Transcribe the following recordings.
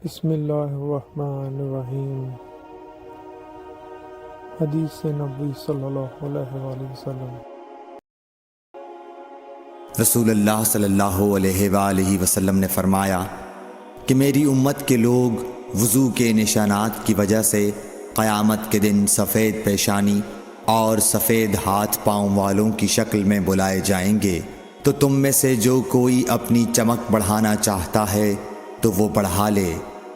بسم اللہ الرحمن الرحیم۔ حدیث نبی صلی اللہ علیہ وآلہ وسلم۔ رسول اللہ صلی اللہ علیہ وآلہ وسلم نے فرمایا کہ میری امت کے لوگ وضو کے نشانات کی وجہ سے قیامت کے دن سفید پیشانی اور سفید ہاتھ پاؤں والوں کی شکل میں بلائے جائیں گے، تو تم میں سے جو کوئی اپنی چمک بڑھانا چاہتا ہے تو وہ بڑھا لے،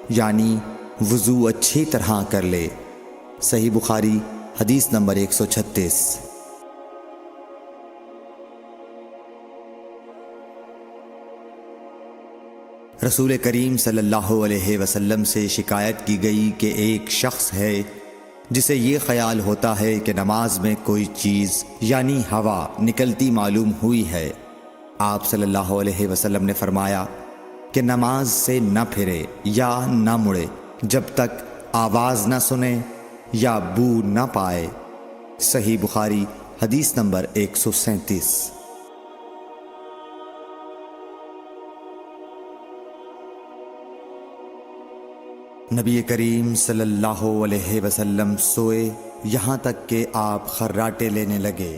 یعنی وضو اچھی طرح کر لے۔ صحیح بخاری حدیث نمبر 136۔ رسول کریم صلی اللہ علیہ وسلم سے شکایت کی گئی کہ ایک شخص ہے جسے یہ خیال ہوتا ہے کہ نماز میں کوئی چیز یعنی ہوا نکلتی معلوم ہوئی ہے۔ آپ صلی اللہ علیہ وسلم نے فرمایا کہ نماز سے نہ پھرے یا نہ مڑے جب تک آواز نہ سنے یا بو نہ پائے۔ صحیح بخاری حدیث نمبر 137۔ نبی کریم صلی اللہ علیہ وسلم سوئے یہاں تک کہ آپ خراٹے لینے لگے،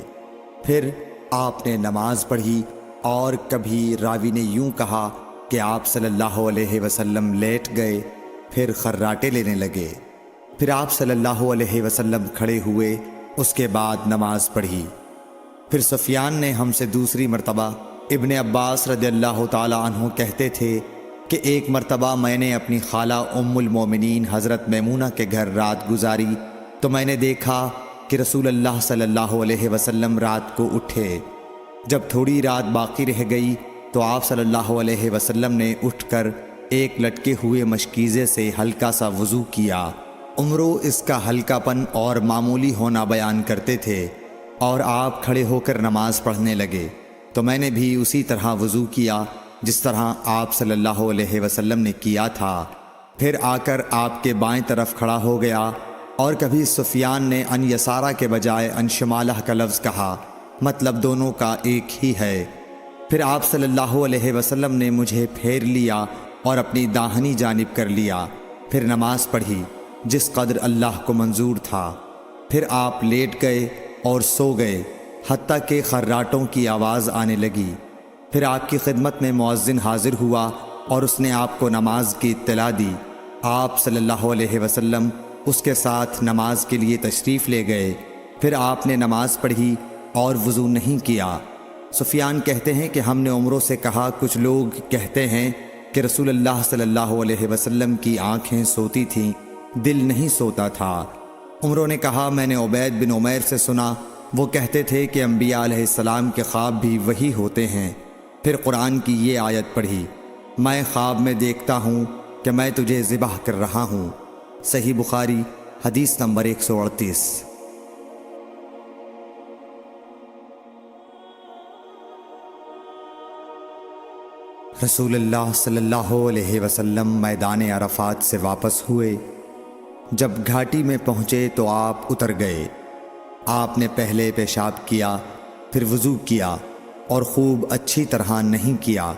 پھر آپ نے نماز پڑھی، اور کبھی راوی نے یوں کہا کہ آپ صلی اللہ علیہ وسلم لیٹ گئے پھر خراٹے لینے لگے، پھر آپ صلی اللہ علیہ وسلم کھڑے ہوئے، اس کے بعد نماز پڑھی۔ پھر سفیان نے ہم سے دوسری مرتبہ، ابن عباس رضی اللہ تعالی عنہ کہتے تھے کہ ایک مرتبہ میں نے اپنی خالہ ام المومنین حضرت میمونہ کے گھر رات گزاری تو میں نے دیکھا کہ رسول اللہ صلی اللہ علیہ وسلم رات کو اٹھے۔ جب تھوڑی رات باقی رہ گئی تو آپ صلی اللہ علیہ وسلم نے اٹھ کر ایک لٹکے ہوئے مشکیزے سے ہلکا سا وضو کیا۔ عمرو اس کا ہلکا پن اور معمولی ہونا بیان کرتے تھے، اور آپ کھڑے ہو کر نماز پڑھنے لگے تو میں نے بھی اسی طرح وضو کیا جس طرح آپ صلی اللہ علیہ وسلم نے کیا تھا، پھر آ کر آپ کے بائیں طرف کھڑا ہو گیا۔ اور کبھی سفیان نے ان یسارہ کے بجائے ان شمالہ کا لفظ کہا، مطلب دونوں کا ایک ہی ہے۔ پھر آپ صلی اللہ علیہ وسلم نے مجھے پھیر لیا اور اپنی داہنی جانب کر لیا، پھر نماز پڑھی جس قدر اللہ کو منظور تھا۔ پھر آپ لیٹ گئے اور سو گئے حتیٰ کہ خراٹوں کی آواز آنے لگی۔ پھر آپ کی خدمت میں مؤذن حاضر ہوا اور اس نے آپ کو نماز کی اطلاع دی۔ آپ صلی اللہ علیہ وسلم اس کے ساتھ نماز کے لیے تشریف لے گئے، پھر آپ نے نماز پڑھی اور وضو نہیں کیا۔ سفیان کہتے ہیں کہ ہم نے عمرو سے کہا، کچھ لوگ کہتے ہیں کہ رسول اللہ صلی اللہ علیہ وسلم کی آنکھیں سوتی تھیں، دل نہیں سوتا تھا۔ عمرو نے کہا، میں نے عبید بن عمیر سے سنا، وہ کہتے تھے کہ انبیاء علیہ السلام کے خواب بھی وہی ہوتے ہیں۔ پھر قرآن کی یہ آیت پڑھی، میں خواب میں دیکھتا ہوں کہ میں تجھے ذبح کر رہا ہوں۔ صحیح بخاری حدیث نمبر 138۔ رسول اللہ صلی اللہ علیہ وسلم میدان عرفات سے واپس ہوئے۔ جب گھاٹی میں پہنچے تو آپ اتر گئے۔ آپ نے پہلے پیشاب کیا، پھر وضو کیا اور خوب اچھی طرح نہیں کیا۔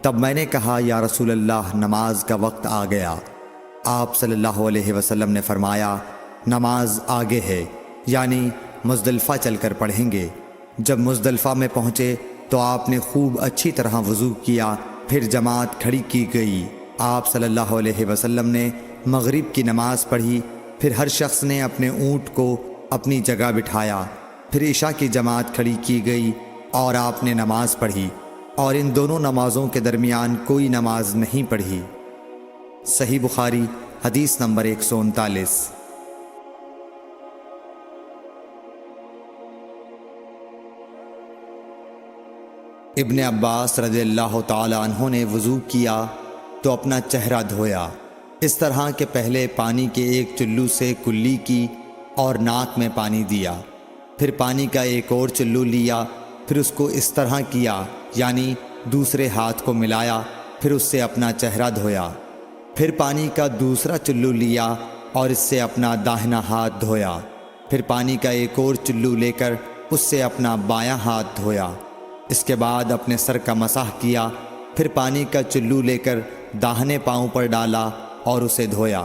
تب میں نے کہا، یا رسول اللہ، نماز کا وقت آ گیا۔ آپ صلی اللہ علیہ وسلم نے فرمایا، نماز آگے ہے، یعنی مزدلفہ چل کر پڑھیں گے۔ جب مزدلفہ میں پہنچے تو آپ نے خوب اچھی طرح وضو کیا، پھر جماعت کھڑی کی گئی۔ آپ صلی اللہ علیہ وسلم نے مغرب کی نماز پڑھی، پھر ہر شخص نے اپنے اونٹ کو اپنی جگہ بٹھایا، پھر عشاء کی جماعت کھڑی کی گئی اور آپ نے نماز پڑھی، اور ان دونوں نمازوں کے درمیان کوئی نماز نہیں پڑھی۔ صحیح بخاری حدیث نمبر 139۔ ابن عباس رضی اللہ تعالی عنہ نے وضو کیا تو اپنا چہرہ دھویا، اس طرح کہ پہلے پانی کے ایک چلو سے کلی کی اور ناک میں پانی دیا، پھر پانی کا ایک اور چلو لیا، پھر اس کو اس طرح کیا، یعنی دوسرے ہاتھ کو ملایا، پھر اس سے اپنا چہرہ دھویا، پھر پانی کا دوسرا چلو لیا اور اس سے اپنا داہنا ہاتھ دھویا، پھر پانی کا ایک اور چلو لے کر اس سے اپنا بایاں ہاتھ دھویا، اس کے بعد اپنے سر کا مسح کیا، پھر پانی کا چلو لے کر داہنے پاؤں پر ڈالا اور اسے دھویا،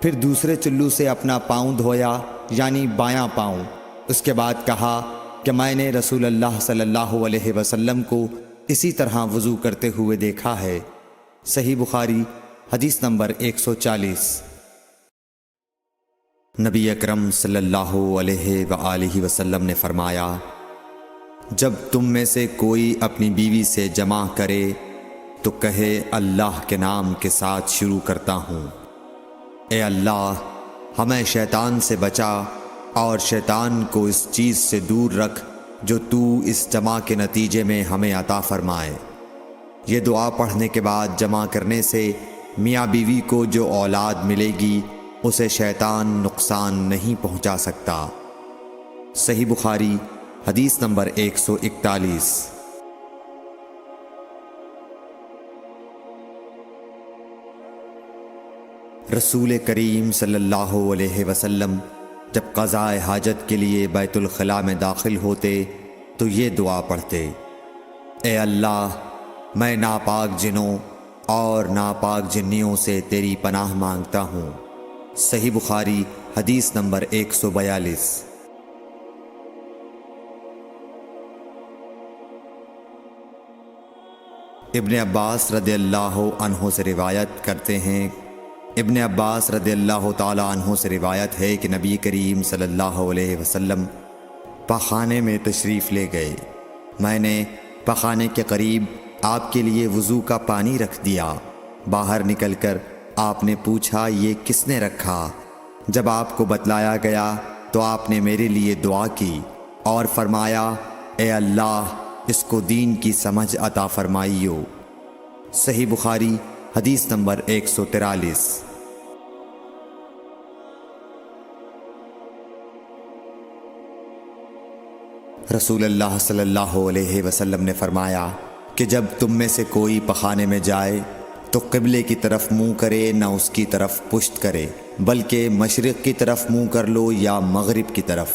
پھر دوسرے چلو سے اپنا پاؤں دھویا یعنی بایاں پاؤں۔ اس کے بعد کہا کہ میں نے رسول اللہ صلی اللہ علیہ وسلم کو اسی طرح وضو کرتے ہوئے دیکھا ہے۔ صحیح بخاری حدیث نمبر 140۔ نبی اکرم صلی اللہ علیہ وآلہ وسلم نے فرمایا، جب تم میں سے کوئی اپنی بیوی سے جمع کرے تو کہے اللہ کے نام کے ساتھ شروع کرتا ہوں، اے اللہ ہمیں شیطان سے بچا اور شیطان کو اس چیز سے دور رکھ جو تو اس جمع کے نتیجے میں ہمیں عطا فرمائے۔ یہ دعا پڑھنے کے بعد جمع کرنے سے میاں بیوی کو جو اولاد ملے گی اسے شیطان نقصان نہیں پہنچا سکتا۔ صحیح بخاری حدیث نمبر 141۔ رسول کریم صلی اللہ علیہ وسلم جب قضاء حاجت کے لیے بیت الخلاء میں داخل ہوتے تو یہ دعا پڑھتے، اے اللہ میں ناپاک جنوں اور ناپاک جنیوں سے تیری پناہ مانگتا ہوں۔ صحیح بخاری حدیث نمبر 142۔ ابن عباس رضی اللہ عنہ سے روایت کرتے ہیں، ابن عباس رضی اللہ تعالی عنہ سے روایت ہے کہ نبی کریم صلی اللہ علیہ وسلم پاخانے میں تشریف لے گئے۔ میں نے پاخانے کے قریب آپ کے لیے وضو کا پانی رکھ دیا۔ باہر نکل کر آپ نے پوچھا یہ کس نے رکھا؟ جب آپ کو بتلایا گیا تو آپ نے میرے لیے دعا کی اور فرمایا، اے اللہ اس کو دین کی سمجھ عطا فرمائیو۔ صحیح بخاری حدیث نمبر 143۔ رسول اللہ صلی اللہ علیہ وسلم نے فرمایا کہ جب تم میں سے کوئی پخانے میں جائے تو قبلے کی طرف منہ کرے نہ اس کی طرف پشت کرے، بلکہ مشرق کی طرف منہ کر لو یا مغرب کی طرف۔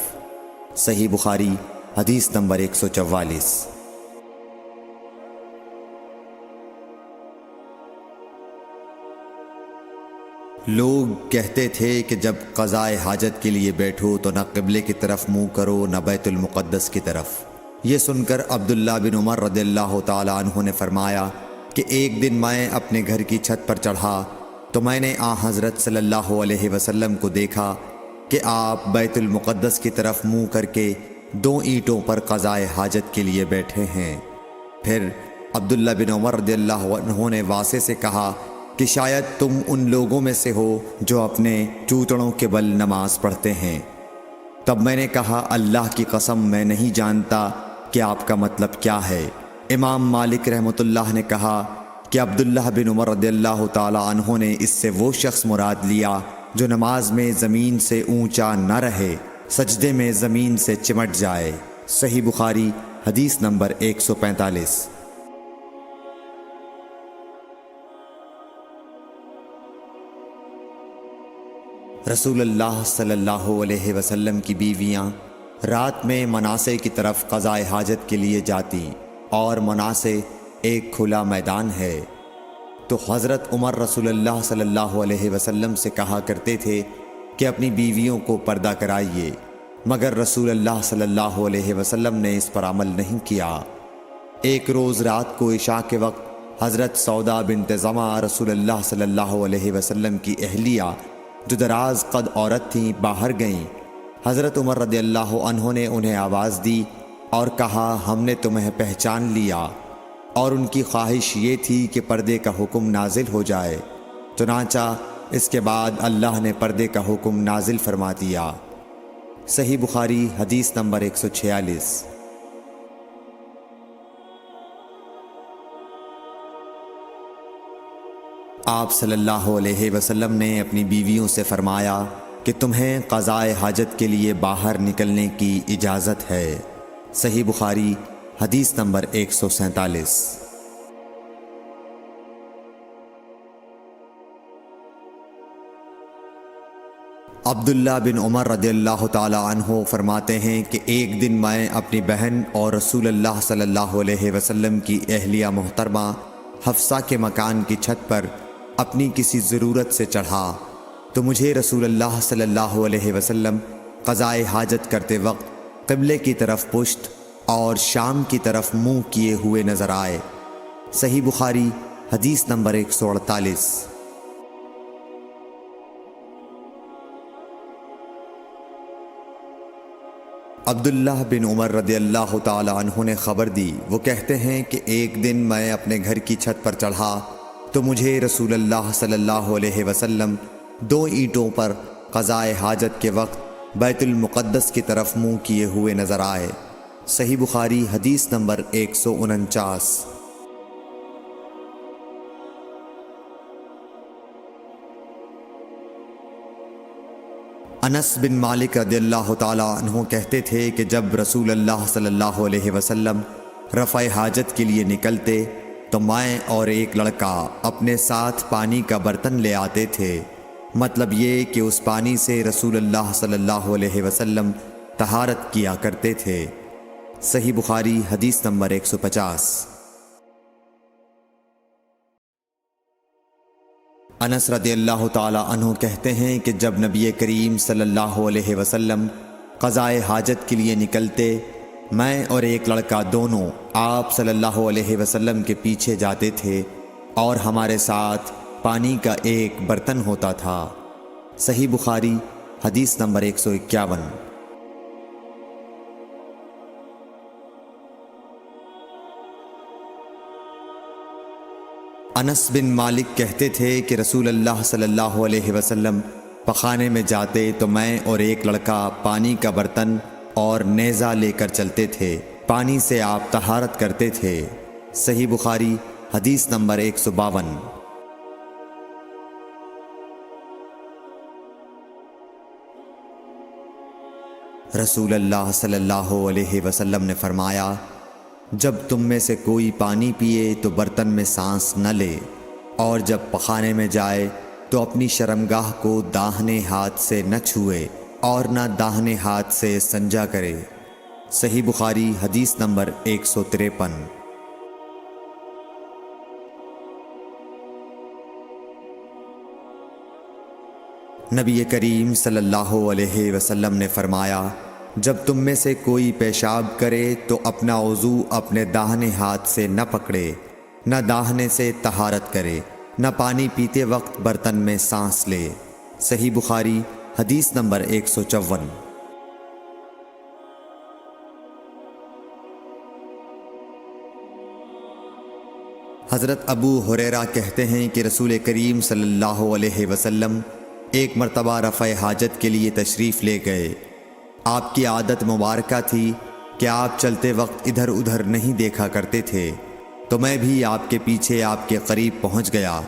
صحیح بخاری حدیث نمبر 144۔ لوگ کہتے تھے کہ جب قضاء حاجت کے لیے بیٹھو تو نہ قبلے کی طرف منہ کرو نہ بیت المقدس کی طرف۔ یہ سن کر عبداللہ بن عمر رضی اللہ تعالی عنہ نے فرمایا کہ ایک دن میں اپنے گھر کی چھت پر چڑھا تو میں نے حضرت صلی اللہ علیہ وسلم کو دیکھا کہ آپ بیت المقدس کی طرف منہ کر کے 2 اینٹوں پر قضاء حاجت کے لیے بیٹھے ہیں۔ پھر عبداللہ بن عمر رضی اللہ عنہ نے واسع سے کہا کہ شاید تم ان لوگوں میں سے ہو جو اپنے چوتڑوں کے بل نماز پڑھتے ہیں۔ تب میں نے کہا اللہ کی قسم میں نہیں جانتا کہ آپ کا مطلب کیا ہے۔ امام مالک رحمۃ اللہ نے کہا کہ عبداللہ بن عمر رضی اللہ تعالی عنہ نے اس سے وہ شخص مراد لیا جو نماز میں زمین سے اونچا نہ رہے، سجدے میں زمین سے چمٹ جائے۔ صحیح بخاری حدیث نمبر 145۔ رسول اللہ صلی اللہ علیہ وسلم کی بیویاں رات میں مناسے کی طرف قضاء حاجت کے لیے جاتی اور مناسے ایک کھلا میدان ہے، تو حضرت عمر رسول اللہ صلی اللہ علیہ وسلم سے کہا کرتے تھے کہ اپنی بیویوں کو پردہ کرائیے، مگر رسول اللہ صلی اللہ علیہ وسلم نے اس پر عمل نہیں کیا۔ ایک روز رات کو عشاء کے وقت حضرت سودا بنت زمعہ رسول اللہ صلی اللہ علیہ وسلم کی اہلیہ جو دراز قد عورت تھیں باہر گئیں۔ حضرت عمر رضی اللہ عنہ نے انہیں آواز دی اور کہا ہم نے تمہیں پہچان لیا، اور ان کی خواہش یہ تھی کہ پردے کا حکم نازل ہو جائے، چنانچہ اس کے بعد اللہ نے پردے کا حکم نازل فرما دیا۔ صحیح بخاری حدیث نمبر 146۔ آپ صلی اللہ علیہ وسلم نے اپنی بیویوں سے فرمایا کہ تمہیں قضاء حاجت کے لیے باہر نکلنے کی اجازت ہے۔ صحیح بخاری حدیث نمبر 147۔ عبداللہ بن عمر رضی اللہ تعالی عنہ فرماتے ہیں کہ ایک دن میں اپنی بہن اور رسول اللہ صلی اللہ علیہ وسلم کی اہلیہ محترمہ حفصہ کے مکان کی چھت پر اپنی کسی ضرورت سے چڑھا تو مجھے رسول اللہ صلی اللہ علیہ وسلم قضائے حاجت کرتے وقت قبلے کی طرف پشت اور شام کی طرف منہ کیے ہوئے نظر آئے۔ صحیح بخاری حدیث نمبر 148۔ عبداللہ بن عمر رضی اللہ تعالی عنہ نے خبر دی، وہ کہتے ہیں کہ ایک دن میں اپنے گھر کی چھت پر چڑھا تو مجھے رسول اللہ صلی اللہ علیہ وسلم 2 اینٹوں پر قضائے حاجت کے وقت بیت المقدس کی طرف منہ کیے ہوئے نظر آئے۔ صحیح بخاری حدیث نمبر 149۔ انس بن مالک رضی اللہ تعالی عنہ کہتے تھے کہ جب رسول اللہ صلی اللہ علیہ وسلم رفع حاجت کے لیے نکلتے تو میں اور ایک لڑکا اپنے ساتھ پانی کا برتن لے آتے تھے، مطلب یہ کہ اس پانی سے رسول اللہ صلی اللہ علیہ وسلم طہارت کیا کرتے تھے۔ صحیح بخاری حدیث نمبر 150۔ انس رضی اللہ تعالی عنہ کہتے ہیں کہ جب نبی کریم صلی اللہ علیہ وسلم قضائے حاجت کے لیے نکلتے، میں اور ایک لڑکا دونوں آپ صلی اللہ علیہ وسلم کے پیچھے جاتے تھے اور ہمارے ساتھ پانی کا ایک برتن ہوتا تھا۔ صحیح بخاری حدیث نمبر 151۔ انس بن مالک کہتے تھے کہ رسول اللہ صلی اللہ علیہ وسلم پخانے میں جاتے تو میں اور ایک لڑکا پانی کا برتن اور نیزہ لے کر چلتے تھے، پانی سے آپ طہارت کرتے تھے۔ صحیح بخاری حدیث نمبر 152۔ رسول اللہ صلی اللہ علیہ وسلم نے فرمایا، جب تم میں سے کوئی پانی پیے تو برتن میں سانس نہ لے، اور جب پخانے میں جائے تو اپنی شرمگاہ کو داہنے ہاتھ سے نہ چھوئے اور نہ داہنے ہاتھ سے استنجا کرے۔ صحیح بخاری حدیث نمبر 153۔ نبی کریم صلی اللہ علیہ وسلم نے فرمایا، جب تم میں سے کوئی پیشاب کرے تو اپنا وضو اپنے داہنے ہاتھ سے نہ پکڑے، نہ داہنے سے طہارت کرے، نہ پانی پیتے وقت برتن میں سانس لے۔ صحیح بخاری حدیث نمبر 154۔ حضرت ابو ہریرہ کہتے ہیں کہ رسول کریم صلی اللہ علیہ وسلم ایک مرتبہ رفع حاجت کے لیے تشریف لے گئے۔ آپ کی عادت مبارکہ تھی کہ آپ چلتے وقت ادھر ادھر نہیں دیکھا کرتے تھے، تو میں بھی آپ کے پیچھے آپ کے قریب پہنچ گیا۔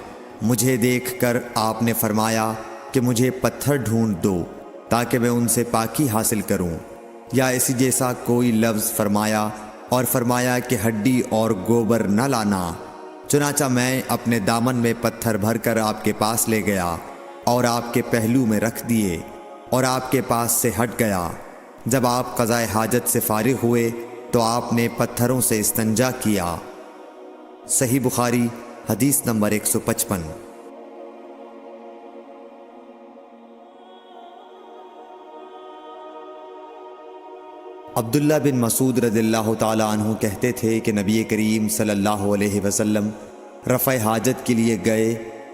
مجھے دیکھ کر آپ نے فرمایا کہ مجھے پتھر ڈھونڈ دو تاکہ میں ان سے پاکی حاصل کروں، یا اسی جیسا کوئی لفظ فرمایا، اور فرمایا کہ ہڈی اور گوبر نہ لانا۔ چنانچہ میں اپنے دامن میں پتھر بھر کر آپ کے پاس لے گیا اور آپ کے پہلو میں رکھ دیے اور آپ کے پاس سے ہٹ گیا۔ جب آپ قضائے حاجت سے فارغ ہوئے تو آپ نے پتھروں سے استنجا کیا۔ صحیح بخاری حدیث نمبر 155۔ عبداللہ بن مسعود رضی اللہ تعالی عنہ کہتے تھے کہ نبی کریم صلی اللہ علیہ وسلم رفع حاجت کے لیے گئے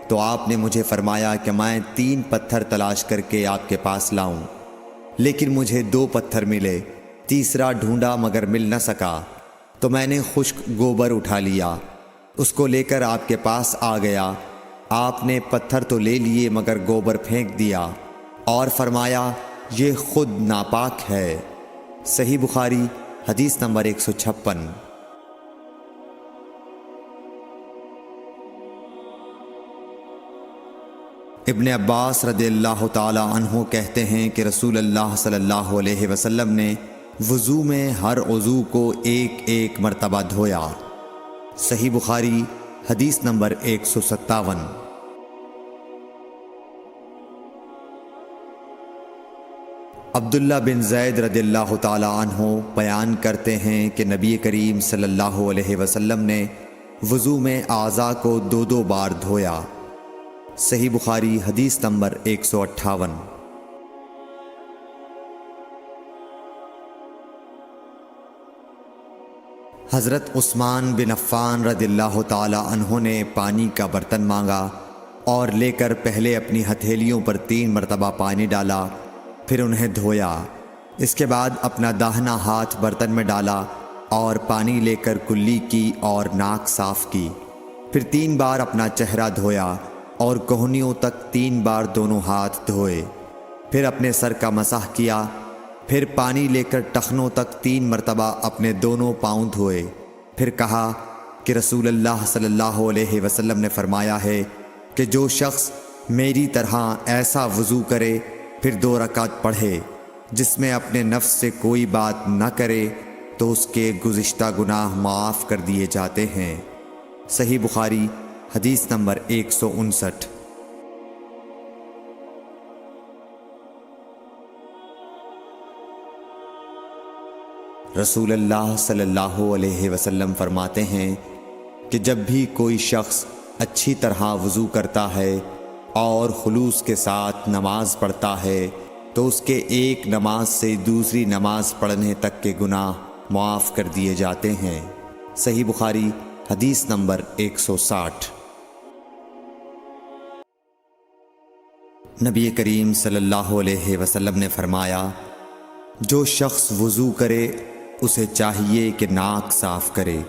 تو آپ نے مجھے فرمایا کہ میں 3 پتھر تلاش کر کے آپ کے پاس لاؤں، لیکن مجھے 2 پتھر ملے، تیسرا ڈھونڈا مگر مل نہ سکا، تو میں نے خشک گوبر اٹھا لیا، اس کو لے کر آپ کے پاس آ گیا۔ آپ نے پتھر تو لے لیے مگر گوبر پھینک دیا اور فرمایا یہ خود ناپاک ہے۔ صحیح بخاری حدیث نمبر 156۔ ابن عباس رضی اللہ تعالی عنہ کہتے ہیں کہ رسول اللہ صلی اللہ علیہ وسلم نے وضو میں ہر عضو کو ایک ایک مرتبہ دھویا۔ صحیح بخاری حدیث نمبر 157۔ عبداللہ بن زید رضی اللہ تعالی عنہ بیان کرتے ہیں کہ نبی کریم صلی اللہ علیہ وسلم نے وضو میں اعضاء کو 2 بار دھویا۔ صحیح بخاری حدیث نمبر 158۔ حضرت عثمان بن عفان رضی اللہ تعالی عنہ نے پانی کا برتن مانگا اور لے کر پہلے اپنی ہتھیلیوں پر 3 مرتبہ پانی ڈالا، پھر انہیں دھویا۔ اس کے بعد اپنا داہنا ہاتھ برتن میں ڈالا اور پانی لے کر کلی کی اور ناک صاف کی، پھر 3 بار اپنا چہرہ دھویا اور کوہنیوں تک 3 بار دونوں ہاتھ دھوئے، پھر اپنے سر کا مسح کیا، پھر پانی لے کر ٹخنوں تک 3 مرتبہ اپنے دونوں پاؤں دھوئے، پھر کہا کہ رسول اللہ صلی اللہ علیہ وسلم نے فرمایا ہے کہ جو شخص میری طرح ایسا وضو کرے پھر 2 رکعت پڑھے جس میں اپنے نفس سے کوئی بات نہ کرے تو اس کے گزشتہ گناہ معاف کر دیے جاتے ہیں۔ صحیح بخاری حدیث نمبر 159۔ رسول اللہ صلی اللہ علیہ وسلم فرماتے ہیں کہ جب بھی کوئی شخص اچھی طرح وضو کرتا ہے اور خلوص کے ساتھ نماز پڑھتا ہے تو اس کے ایک نماز سے دوسری نماز پڑھنے تک کے گناہ معاف کر دیے جاتے ہیں۔ صحیح بخاری حدیث نمبر 160۔ نبی کریم صلی اللہ علیہ وسلم نے فرمایا، جو شخص وضو کرے اسے چاہیے کہ ناک صاف کرے،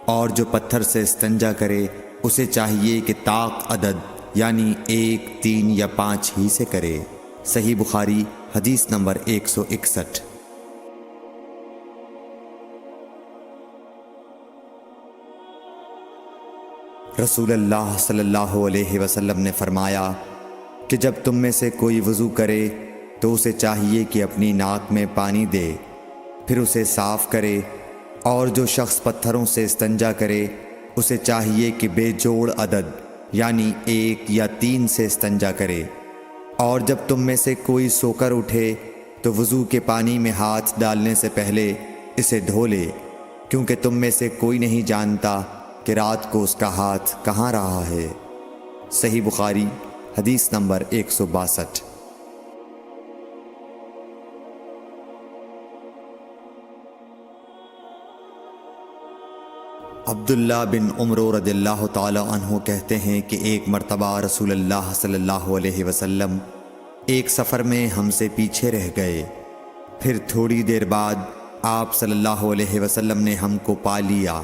اور جو پتھر سے استنجا کرے اسے چاہیے کہ طاق عدد یعنی 1، 3 یا 5 ہی سے کرے۔ صحیح بخاری حدیث نمبر 161۔ رسول اللہ صلی اللہ علیہ وسلم نے فرمایا کہ جب تم میں سے کوئی وضو کرے تو اسے چاہیے کہ اپنی ناک میں پانی دے، پھر اسے صاف کرے، اور جو شخص پتھروں سے استنجا کرے اسے چاہیے کہ بے جوڑ عدد یعنی 1 یا 3 سے استنجا کرے، اور جب تم میں سے کوئی سو کر اٹھے تو وضو کے پانی میں ہاتھ ڈالنے سے پہلے اسے دھو لے، کیونکہ تم میں سے کوئی نہیں جانتا کہ رات کو اس کا ہاتھ کہاں رہا ہے۔ صحیح بخاری حدیث نمبر 162۔ عبداللہ بن عمر رضی اللہ تعالی عنہ کہتے ہیں کہ ایک مرتبہ رسول اللہ صلی اللہ علیہ وسلم ایک سفر میں ہم سے پیچھے رہ گئے، پھر تھوڑی دیر بعد آپ صلی اللہ علیہ وسلم نے ہم کو پا لیا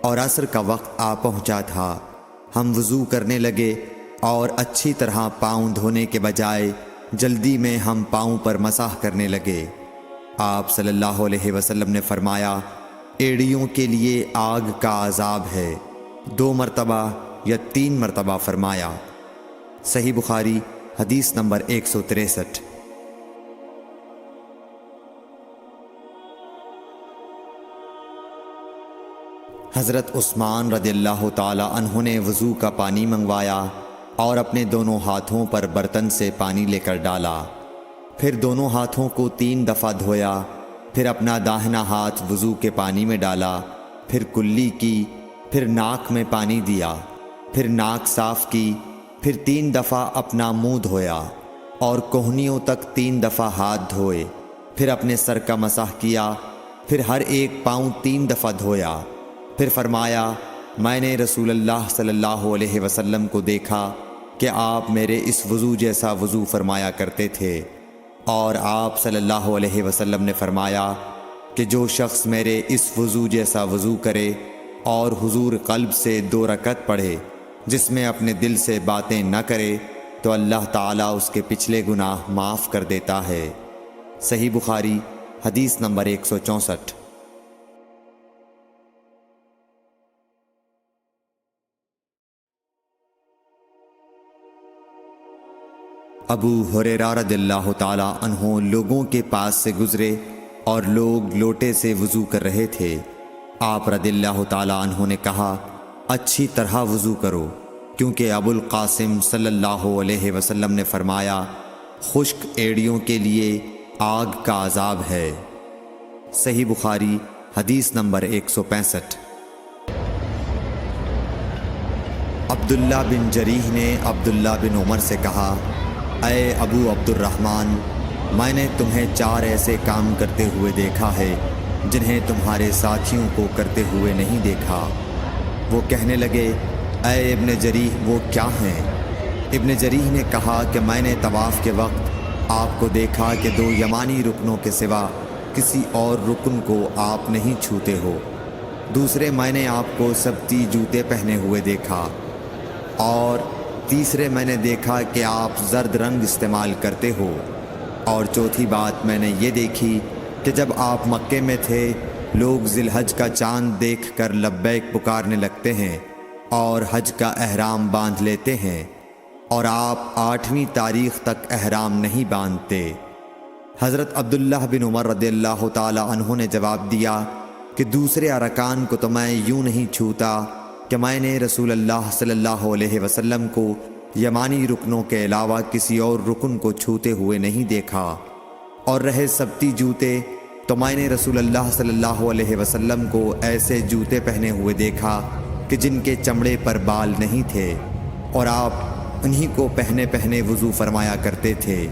اور عصر کا وقت آ پہنچا تھا۔ ہم وضو کرنے لگے اور اچھی طرح پاؤں دھونے کے بجائے جلدی میں ہم پاؤں پر مسح کرنے لگے۔ آپ صلی اللہ علیہ وسلم نے فرمایا، ایڑیوں کے لیے آگ کا عذاب ہے، 2 مرتبہ یا 3 مرتبہ فرمایا۔ صحیح بخاری حدیث نمبر 163۔ حضرت عثمان رضی اللہ تعالی عنہ نے وضو کا پانی منگوایا اور اپنے دونوں ہاتھوں پر برتن سے پانی لے کر ڈالا، پھر دونوں ہاتھوں کو 3 دفعہ دھویا، پھر اپنا داہنا ہاتھ وضو کے پانی میں ڈالا، پھر کلی کی، پھر ناک میں پانی دیا، پھر ناک صاف کی، پھر 3 دفعہ اپنا منہ دھویا اور کوہنیوں تک 3 دفعہ ہاتھ دھوئے، پھر اپنے سر کا مسح کیا، پھر ہر ایک پاؤں 3 دفعہ دھویا، پھر فرمایا، میں نے رسول اللہ صلی اللہ علیہ وسلم کو دیکھا کہ آپ میرے اس وضو جیسا وضو فرمایا کرتے تھے، اور آپ صلی اللہ علیہ وسلم نے فرمایا کہ جو شخص میرے اس وضو جیسا وضو کرے اور حضور قلب سے 2 رکعت پڑھے جس میں اپنے دل سے باتیں نہ کرے تو اللہ تعالیٰ اس کے پچھلے گناہ معاف کر دیتا ہے۔ صحیح بخاری حدیث نمبر 164۔ ابو ہریرہ رضی اللہ تعالیٰ عنہ لوگوں کے پاس سے گزرے اور لوگ لوٹے سے وضو کر رہے تھے۔ آپ رضی اللہ تعالیٰ عنہ نے کہا، اچھی طرح وضو کرو، کیونکہ ابو القاسم صلی اللہ علیہ وسلم نے فرمایا، خشک ایڑیوں کے لیے آگ کا عذاب ہے۔ صحیح بخاری حدیث نمبر 165۔ عبداللہ بن جریح نے عبداللہ بن عمر سے کہا، اے ابو عبد الرحمن، میں نے تمہیں 4 ایسے کام کرتے ہوئے دیکھا ہے جنہیں تمہارے ساتھیوں کو کرتے ہوئے نہیں دیکھا۔ وہ کہنے لگے، اے ابن جریح وہ کیا ہیں؟ ابن جریح نے کہا کہ میں نے طواف کے وقت آپ کو دیکھا کہ 2 یمانی رکنوں کے سوا کسی اور رکن کو آپ نہیں چھوتے ہو۔ دوسرے میں نے آپ کو سبتی جوتے پہنے ہوئے دیکھا، اور تیسرے میں نے دیکھا کہ آپ زرد رنگ استعمال کرتے ہو، اور چوتھی بات میں نے یہ دیکھی کہ جب آپ مکے میں تھے لوگ ذی الحج کا چاند دیکھ کر لبیک پکارنے لگتے ہیں اور حج کا احرام باندھ لیتے ہیں، اور آپ 8ویں تاریخ تک احرام نہیں باندھتے۔ حضرت عبداللہ بن عمر رضی اللہ تعالی عنہ نے جواب دیا کہ دوسرے ارکان کو تو میں یوں نہیں چھوتا کہ میں نے رسول اللہ صلی اللہ علیہ وسلم کو یمانی رکنوں کے علاوہ کسی اور رکن کو چھوتے ہوئے نہیں دیکھا، اور رہے سبتی جوتے تو میں نے رسول اللہ صلی اللہ علیہ وسلم کو ایسے جوتے پہنے ہوئے دیکھا کہ جن کے چمڑے پر بال نہیں تھے، اور آپ انہی کو پہنے پہنے وضو فرمایا کرتے تھے،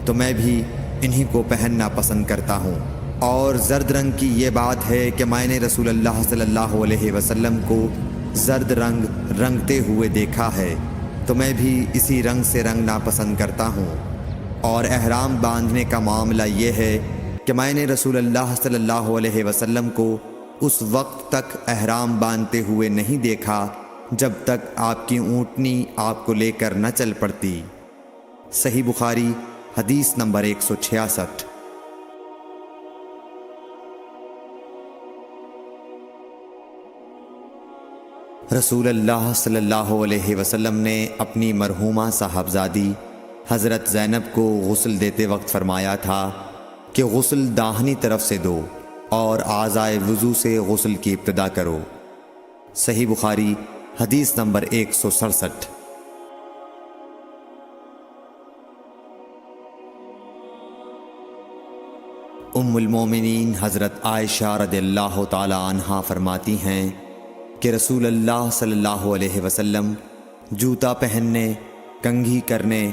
تو میں بھی انہی کو پہننا پسند کرتا ہوں۔ اور زرد رنگ کی یہ بات ہے کہ میں نے رسول اللہ صلی اللہ علیہ وسلم کو زرد رنگ رنگتے ہوئے دیکھا ہے، تو میں بھی اسی رنگ سے رنگنا پسند کرتا ہوں۔ اور احرام باندھنے کا معاملہ یہ ہے کہ میں نے رسول اللہ صلی اللہ علیہ وسلم کو اس وقت تک احرام باندھتے ہوئے نہیں دیکھا جب تک آپ کی اونٹنی آپ کو لے کر نہ چل پڑتی۔ صحیح بخاری حدیث نمبر 166۔ رسول اللہ صلی اللہ علیہ وسلم نے اپنی مرحومہ صاحبزادی حضرت زینب کو غسل دیتے وقت فرمایا تھا کہ غسل داہنی طرف سے دو اور اعضائے وضو سے غسل کی ابتدا کرو۔ صحیح بخاری حدیث نمبر 167۔ ام المومنین حضرت عائشہ رضی اللہ تعالی عنہا فرماتی ہیں کہ رسول اللہ صلی اللہ علیہ وسلم جوتا پہننے، کنگھی کرنے،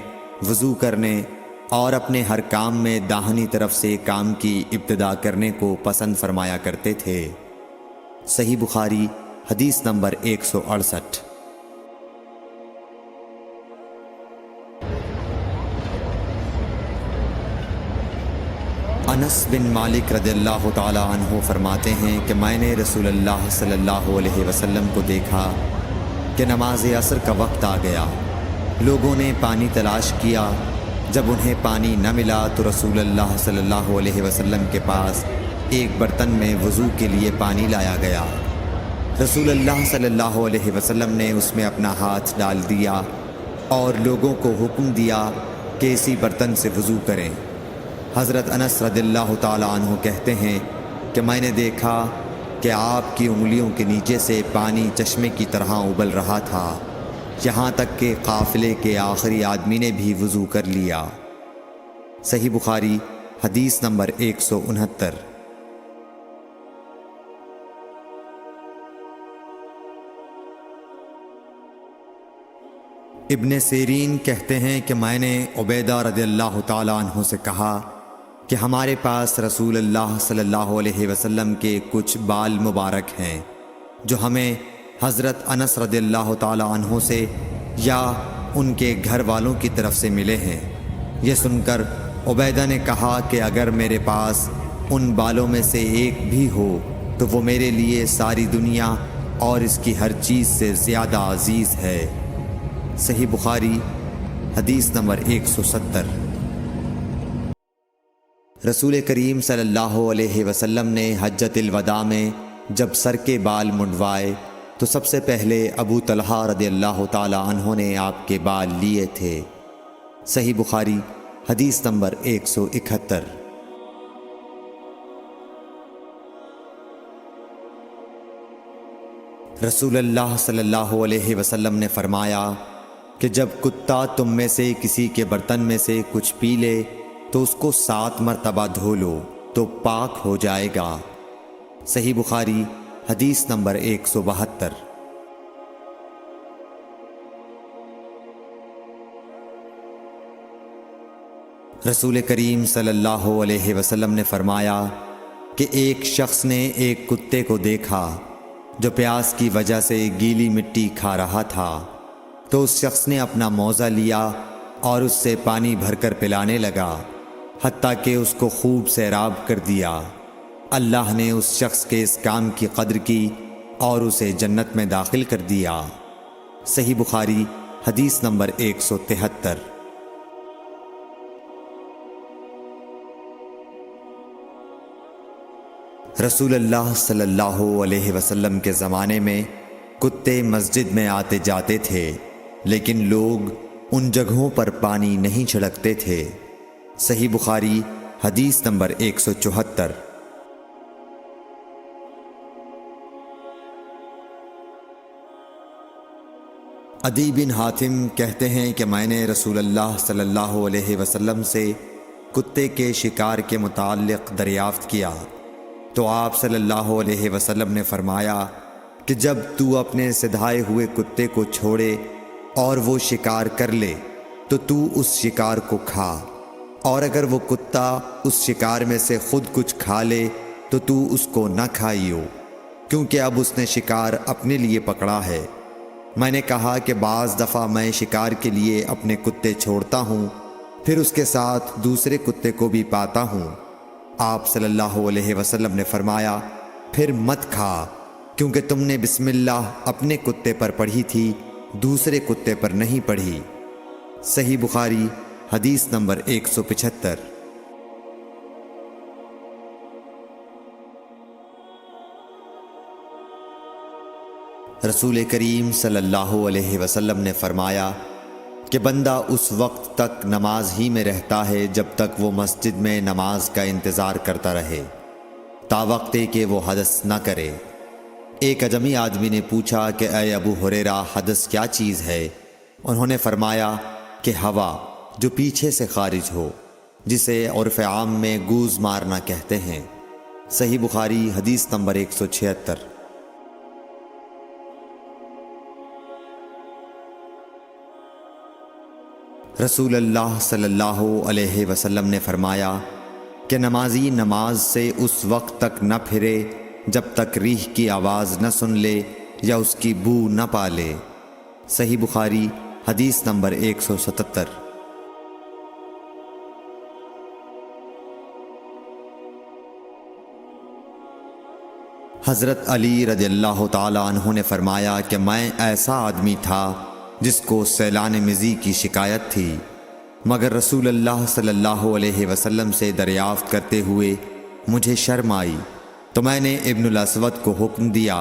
وضو کرنے اور اپنے ہر کام میں داہنی طرف سے کام کی ابتدا کرنے کو پسند فرمایا کرتے تھے۔ صحیح بخاری حدیث نمبر 168۔ انس بن مالک رضی اللہ تعالی عنہ فرماتے ہیں کہ میں نے رسول اللہ صلی اللہ علیہ وسلم کو دیکھا کہ نماز عصر کا وقت آ گیا۔ لوگوں نے پانی تلاش کیا، جب انہیں پانی نہ ملا تو رسول اللہ صلی اللہ علیہ وسلم کے پاس ایک برتن میں وضو کے لیے پانی لایا گیا۔ رسول اللہ صلی اللہ علیہ وسلم نے اس میں اپنا ہاتھ ڈال دیا اور لوگوں کو حکم دیا کہ اسی برتن سے وضو کریں۔ حضرت انس رضی اللہ تعالی عنہ کہتے ہیں کہ میں نے دیکھا کہ آپ کی انگلیوں کے نیچے سے پانی چشمے کی طرح ابل رہا تھا، یہاں تک کہ قافلے کے آخری آدمی نے بھی وضو کر لیا۔ صحیح بخاری حدیث نمبر 169۔ ابن سیرین کہتے ہیں کہ میں نے عبیدہ رضی اللہ تعالی عنہ سے کہا کہ ہمارے پاس رسول اللہ صلی اللہ علیہ وسلم کے کچھ بال مبارک ہیں جو ہمیں حضرت انس رضی اللہ تعالی عنہ سے یا ان کے گھر والوں کی طرف سے ملے ہیں۔ یہ سن کر عبیدہ نے کہا کہ اگر میرے پاس ان بالوں میں سے ایک بھی ہو تو وہ میرے لیے ساری دنیا اور اس کی ہر چیز سے زیادہ عزیز ہے۔ صحیح بخاری حدیث نمبر 170۔ رسول کریم صلی اللہ علیہ وسلم نے حجۃ الوداع میں جب سر کے بال منڈوائے تو سب سے پہلے ابو طلحہ رضی اللہ تعالی عنہ نے آپ کے بال لیے تھے۔ صحیح بخاری حدیث نمبر 171۔ رسول اللہ صلی اللہ علیہ وسلم نے فرمایا کہ جب کتا تم میں سے کسی کے برتن میں سے کچھ پی لے تو اس کو 7 مرتبہ دھو لو تو پاک ہو جائے گا۔ صحیح بخاری حدیث نمبر 172۔ رسول کریم صلی اللہ علیہ وسلم نے فرمایا کہ ایک شخص نے ایک کتے کو دیکھا جو پیاس کی وجہ سے گیلی مٹی کھا رہا تھا، تو اس شخص نے اپنا موزہ لیا اور اس سے پانی بھر کر پلانے لگا، حتیٰ کہ اس کو خوب سیراب کر دیا۔ اللہ نے اس شخص کے اس کام کی قدر کی اور اسے جنت میں داخل کر دیا۔ صحیح بخاری حدیث نمبر 173۔ رسول اللہ صلی اللہ علیہ وسلم کے زمانے میں کتے مسجد میں آتے جاتے تھے، لیکن لوگ ان جگہوں پر پانی نہیں چھڑکتے تھے۔ صحیح بخاری حدیث نمبر 174۔ عدی بن حاتم کہتے ہیں کہ میں نے رسول اللہ صلی اللہ علیہ وسلم سے کتے کے شکار کے متعلق دریافت کیا، تو آپ صلی اللہ علیہ وسلم نے فرمایا کہ جب تو اپنے سدھائے ہوئے کتے کو چھوڑے اور وہ شکار کر لے تو اس شکار کو کھا، اور اگر وہ کتا اس شکار میں سے خود کچھ کھا لے تو اس کو نہ کھائیو، کیونکہ اب اس نے شکار اپنے لیے پکڑا ہے۔ میں نے کہا کہ بعض دفعہ میں شکار کے لیے اپنے کتے چھوڑتا ہوں، پھر اس کے ساتھ دوسرے کتے کو بھی پاتا ہوں۔ آپ صلی اللہ علیہ وسلم نے فرمایا پھر مت کھا، کیونکہ تم نے بسم اللہ اپنے کتے پر پڑھی تھی، دوسرے کتے پر نہیں پڑھی۔ صحیح بخاری حدیث نمبر 175۔ رسول کریم صلی اللہ علیہ وسلم نے فرمایا کہ بندہ اس وقت تک نماز ہی میں رہتا ہے جب تک وہ مسجد میں نماز کا انتظار کرتا رہے، تا وقت کہ وہ حدث نہ کرے۔ ایک اجمی آدمی نے پوچھا کہ اے ابو ہریرہ، حدث کیا چیز ہے؟ انہوں نے فرمایا کہ ہوا جو پیچھے سے خارج ہو، جسے عرف عام میں گوز مارنا کہتے ہیں۔ صحیح بخاری حدیث نمبر 176۔ رسول اللہ صلی اللہ علیہ وسلم نے فرمایا کہ نمازی نماز سے اس وقت تک نہ پھرے جب تک ریح کی آواز نہ سن لے یا اس کی بو نہ پا لے۔ صحیح بخاری حدیث نمبر 177۔ حضرت علی رضی اللہ تعالیٰ عنہ نے فرمایا کہ میں ایسا آدمی تھا جس کو سیلان مزی کی شکایت تھی، مگر رسول اللہ صلی اللہ علیہ وسلم سے دریافت کرتے ہوئے مجھے شرم آئی، تو میں نے ابن الاسود کو حکم دیا۔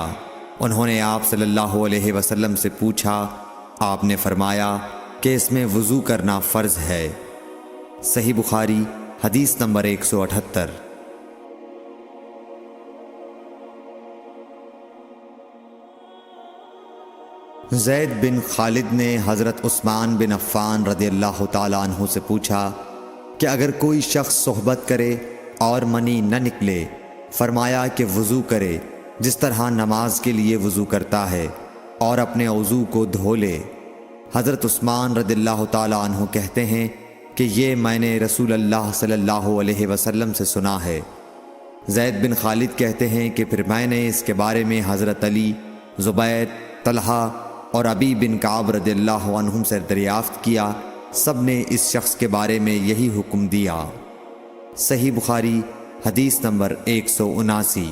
انہوں نے آپ صلی اللہ علیہ وسلم سے پوچھا، آپ نے فرمایا کہ اس میں وضو کرنا فرض ہے۔ صحیح بخاری حدیث نمبر 178۔ زید بن خالد نے حضرت عثمان بن عفان رضی اللہ تعالیٰ عنہ سے پوچھا کہ اگر کوئی شخص صحبت کرے اور منی نہ نکلے، فرمایا کہ وضو کرے جس طرح نماز کے لیے وضو کرتا ہے، اور اپنے وضو کو دھو لے۔ حضرت عثمان رضی اللہ تعالیٰ عنہ کہتے ہیں کہ یہ میں نے رسول اللہ صلی اللہ علیہ وسلم سے سنا ہے۔ زید بن خالد کہتے ہیں کہ پھر میں نے اس کے بارے میں حضرت علی، زبیر، طلحہ اور ابی بن کعب رضی اللہ عنہم سے دریافت کیا، سب نے اس شخص کے بارے میں یہی حکم دیا۔ صحیح بخاری حدیث نمبر 179۔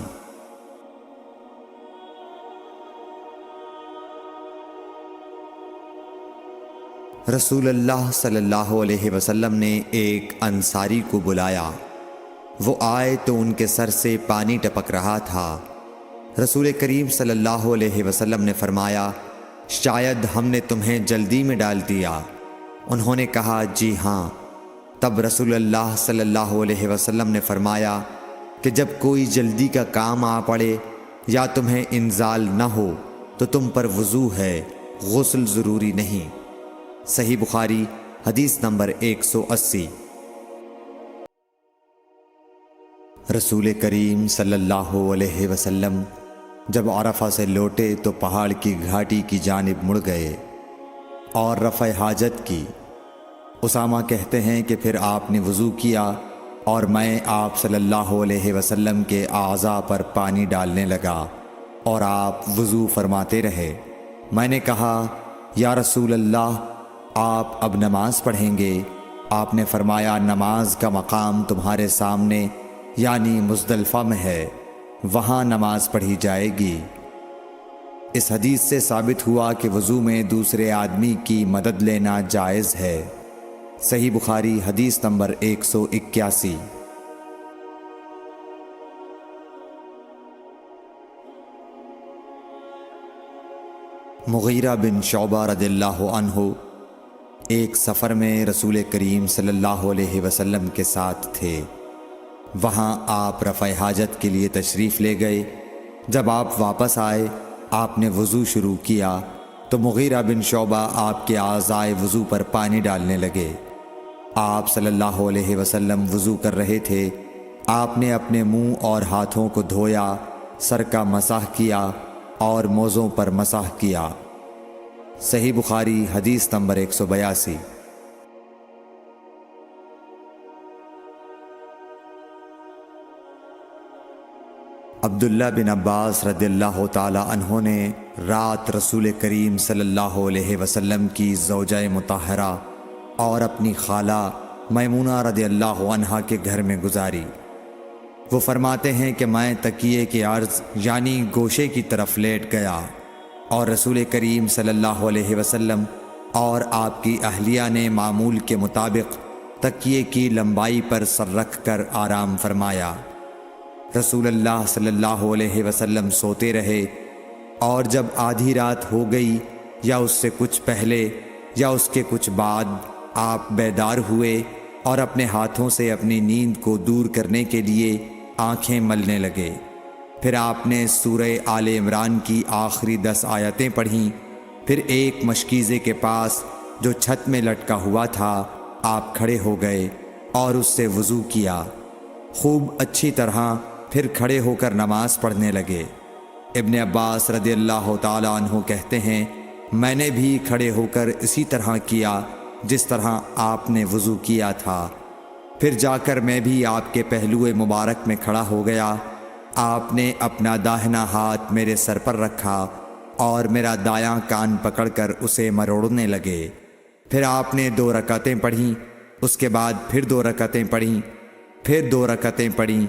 رسول اللہ صلی اللہ علیہ وسلم نے ایک انصاری کو بلایا، وہ آئے تو ان کے سر سے پانی ٹپک رہا تھا۔ رسول کریم صلی اللہ علیہ وسلم نے فرمایا، شاید ہم نے تمہیں جلدی میں ڈال دیا۔ انہوں نے کہا جی ہاں۔ تب رسول اللہ صلی اللہ علیہ وسلم نے فرمایا کہ جب کوئی جلدی کا کام آ پڑے یا تمہیں انزال نہ ہو تو تم پر وضو ہے، غسل ضروری نہیں۔ صحیح بخاری حدیث نمبر 180۔ رسول کریم صلی اللہ علیہ وسلم جب عرفہ سے لوٹے تو پہاڑ کی گھاٹی کی جانب مڑ گئے اور رفع حاجت کی۔ اسامہ کہتے ہیں کہ پھر آپ نے وضو کیا اور میں آپ صلی اللہ علیہ وسلم کے اعضاء پر پانی ڈالنے لگا اور آپ وضو فرماتے رہے۔ میں نے کہا یا رسول اللہ، آپ اب نماز پڑھیں گے؟ آپ نے فرمایا نماز کا مقام تمہارے سامنے یعنی مزدلفہ میں ہے، وہاں نماز پڑھی جائے گی۔ اس حدیث سے ثابت ہوا کہ وضو میں دوسرے آدمی کی مدد لینا جائز ہے۔ صحیح بخاری حدیث نمبر 181۔ مغیرہ بن شعبہ رضی اللہ عنہ ایک سفر میں رسول کریم صلی اللہ علیہ وسلم کے ساتھ تھے۔ وہاں آپ رفع حاجت کے لیے تشریف لے گئے۔ جب آپ واپس آئے، آپ نے وضو شروع کیا تو مغیرہ بن شعبہ آپ کے اعضائے وضو پر پانی ڈالنے لگے۔ آپ صلی اللہ علیہ وسلم وضو کر رہے تھے۔ آپ نے اپنے منہ اور ہاتھوں کو دھویا، سر کا مسح کیا اور موزوں پر مسح کیا۔ صحیح بخاری حدیث نمبر 182۔ عبداللہ بن عباس رضی اللہ تعالی عنہ نے رات رسول کریم صلی اللہ علیہ وسلم کی زوجہ مطہرہ اور اپنی خالہ میمونہ رضی اللہ عنہا کے گھر میں گزاری۔ وہ فرماتے ہیں کہ میں تکیے کے عرض یعنی گوشے کی طرف لیٹ گیا اور رسول کریم صلی اللہ علیہ وسلم اور آپ کی اہلیہ نے معمول کے مطابق تکیے کی لمبائی پر سر رکھ کر آرام فرمایا۔ رسول اللہ صلی اللہ علیہ وسلم سوتے رہے اور جب آدھی رات ہو گئی یا اس سے کچھ پہلے یا اس کے کچھ بعد آپ بیدار ہوئے اور اپنے ہاتھوں سے اپنی نیند کو دور کرنے کے لیے آنکھیں ملنے لگے۔ پھر آپ نے سورہ آل عمران کی آخری 10 آیتیں پڑھیں۔ پھر ایک مشکیزے کے پاس جو چھت میں لٹکا ہوا تھا آپ کھڑے ہو گئے اور اس سے وضو کیا، خوب اچھی طرح، پھر کھڑے ہو کر نماز پڑھنے لگے۔ ابن عباس رضی اللہ تعالی عنہ کہتے ہیں میں نے بھی کھڑے ہو کر اسی طرح کیا جس طرح آپ نے وضو کیا تھا۔ پھر جا کر میں بھی آپ کے پہلو مبارک میں کھڑا ہو گیا۔ آپ نے اپنا داہنا ہاتھ میرے سر پر رکھا اور میرا دایاں کان پکڑ کر اسے مروڑنے لگے۔ پھر آپ نے 2 رکعتیں پڑھیں، اس کے بعد پھر 2 رکعتیں پڑھیں، پھر 2 رکعتیں پڑھیں،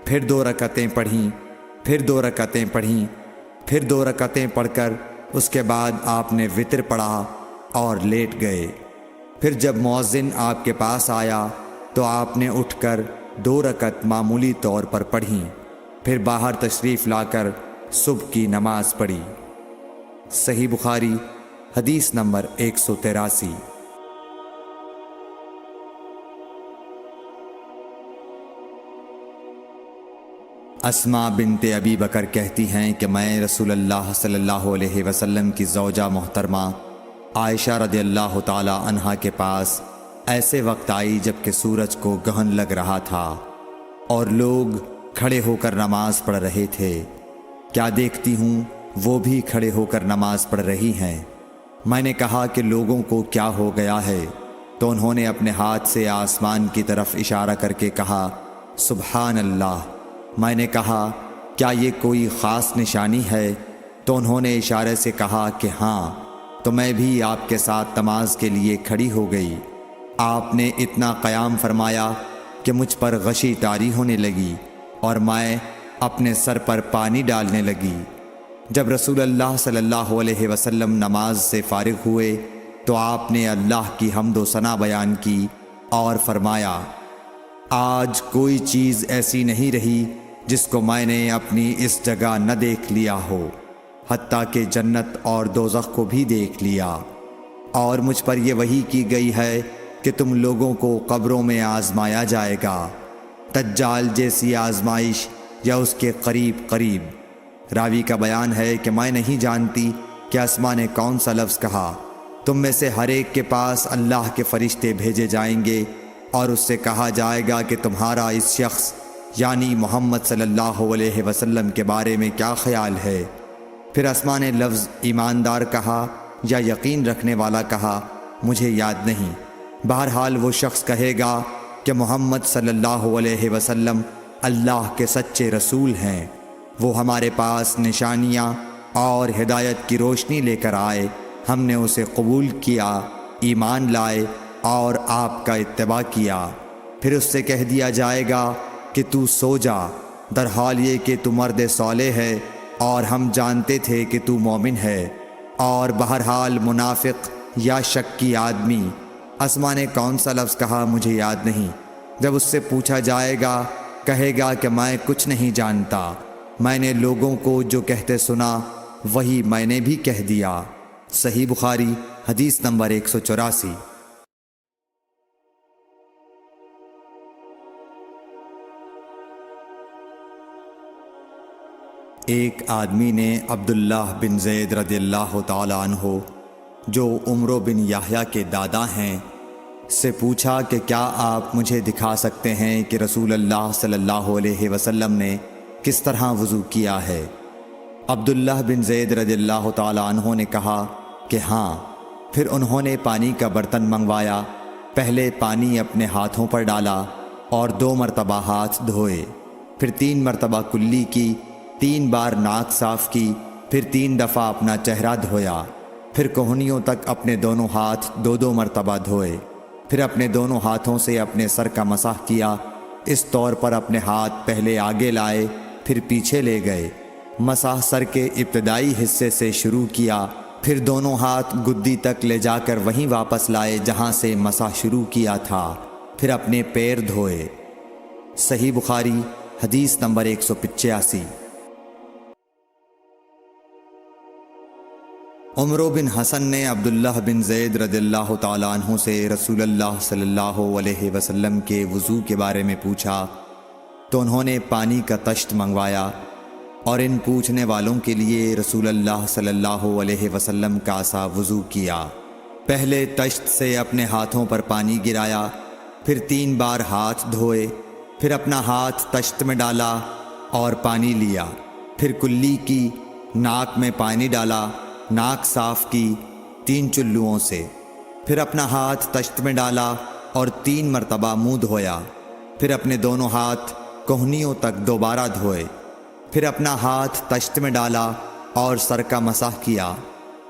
پھر 2 رکعتیں پڑھیں، پھر 2 رکعتیں پڑھیں، پھر 2 رکعتیں پڑھ کر اس کے بعد آپ نے وتر پڑھا اور لیٹ گئے۔ پھر جب مؤذن آپ کے پاس آیا تو آپ نے اٹھ کر 2 رکعت معمولی طور پر پڑھیں، پھر باہر تشریف لا کر صبح کی نماز پڑھی۔ صحیح بخاری حدیث نمبر 183۔ اسماء بنت ابی بکر کہتی ہیں کہ میں رسول اللہ صلی اللہ علیہ وسلم کی زوجہ محترمہ عائشہ رضی اللہ تعالی عنہا کے پاس ایسے وقت آئی جب کہ سورج کو گہن لگ رہا تھا اور لوگ کھڑے ہو کر نماز پڑھ رہے تھے۔ کیا دیکھتی ہوں وہ بھی کھڑے ہو کر نماز پڑھ رہی ہیں۔ میں نے کہا کہ لوگوں کو کیا ہو گیا ہے، تو انہوں نے اپنے ہاتھ سے آسمان کی طرف اشارہ کر کے کہا سبحان اللہ۔ میں نے کہا کیا یہ کوئی خاص نشانی ہے؟ تو انہوں نے اشارے سے کہا کہ ہاں، تو میں بھی آپ کے ساتھ نماز کے لیے کھڑی ہو گئی۔ آپ نے اتنا قیام فرمایا کہ مجھ پر غشی طاری ہونے لگی اور میں اپنے سر پر پانی ڈالنے لگی۔ جب رسول اللہ صلی اللہ علیہ وسلم نماز سے فارغ ہوئے تو آپ نے اللہ کی حمد و ثنا بیان کی اور فرمایا آج کوئی چیز ایسی نہیں رہی جس کو میں نے اپنی اس جگہ نہ دیکھ لیا ہو، حتیٰ کہ جنت اور دوزخ کو بھی دیکھ لیا، اور مجھ پر یہ وحی کی گئی ہے کہ تم لوگوں کو قبروں میں آزمایا جائے گا، دجال جیسی آزمائش یا اس کے قریب قریب۔ راوی کا بیان ہے کہ میں نہیں جانتی کہ اسماء نے کون سا لفظ کہا۔ تم میں سے ہر ایک کے پاس اللہ کے فرشتے بھیجے جائیں گے اور اس سے کہا جائے گا کہ تمہارا اس شخص یعنی محمد صلی اللہ علیہ وسلم کے بارے میں کیا خیال ہے؟ پھر اسماء نے لفظ ایماندار کہا یا یقین رکھنے والا کہا، مجھے یاد نہیں۔ بہرحال وہ شخص کہے گا کہ محمد صلی اللہ علیہ وسلم اللہ کے سچے رسول ہیں، وہ ہمارے پاس نشانیاں اور ہدایت کی روشنی لے کر آئے، ہم نے اسے قبول کیا، ایمان لائے اور آپ کا اتباع کیا۔ پھر اس سے کہہ دیا جائے گا کہ تو سو جا، در حال یہ کہ تو مرد صالح ہے اور ہم جانتے تھے کہ تو مومن ہے۔ اور بہرحال منافق یا شکی آدمی، اسما نے کون سا لفظ کہا مجھے یاد نہیں، جب اس سے پوچھا جائے گا کہے گا کہ میں کچھ نہیں جانتا، میں نے لوگوں کو جو کہتے سنا وہی میں نے بھی کہہ دیا۔ صحیح بخاری حدیث نمبر 184۔ ایک آدمی نے عبداللہ بن زید رضی اللہ تعالی عنہ جو عمرو بن یحییٰ کے دادا ہیں سے پوچھا کہ کیا آپ مجھے دکھا سکتے ہیں کہ رسول اللہ صلی اللہ علیہ وسلم نے کس طرح وضو کیا ہے؟ عبداللہ بن زید رضی اللہ تعالی عنہ نے کہا کہ ہاں۔ پھر انہوں نے پانی کا برتن منگوایا، پہلے پانی اپنے ہاتھوں پر ڈالا اور 2 مرتبہ ہاتھ دھوئے، پھر 3 مرتبہ کلی کی، 3 بار ناک صاف کی، پھر 3 دفعہ اپنا چہرہ دھویا، پھر کوہنیوں تک اپنے دونوں ہاتھ 2 مرتبہ دھوئے، پھر اپنے دونوں ہاتھوں سے اپنے سر کا مسح کیا، اس طور پر اپنے ہاتھ پہلے آگے لائے پھر پیچھے لے گئے، مسح سر کے ابتدائی حصے سے شروع کیا، پھر دونوں ہاتھ گدی تک لے جا کر وہیں واپس لائے جہاں سے مسح شروع کیا تھا، پھر اپنے پیر دھوئے۔ صحیح بخاری حدیث نمبر 185۔ عمرو بن حسن نے عبداللہ بن زید رضی اللہ تعالیٰ عنہ سے رسول اللہ صلی اللہ علیہ وسلم کے وضو کے بارے میں پوچھا تو انہوں نے پانی کا طشت منگوایا اور ان پوچھنے والوں کے لیے رسول اللہ صلی اللہ علیہ وسلم کا سا وضو کیا۔ پہلے طشت سے اپنے ہاتھوں پر پانی گرایا، پھر 3 بار ہاتھ دھوئے، پھر اپنا ہاتھ طشت میں ڈالا اور پانی لیا، پھر کلی کی، ناک میں پانی ڈالا، ناک صاف کی 3 چلوؤں سے، پھر اپنا ہاتھ طشت میں ڈالا اور 3 مرتبہ منہ دھویا، پھر اپنے دونوں ہاتھ کوہنیوں تک دوبارہ دھوئے، پھر اپنا ہاتھ طشت میں ڈالا اور سر کا مسح کیا،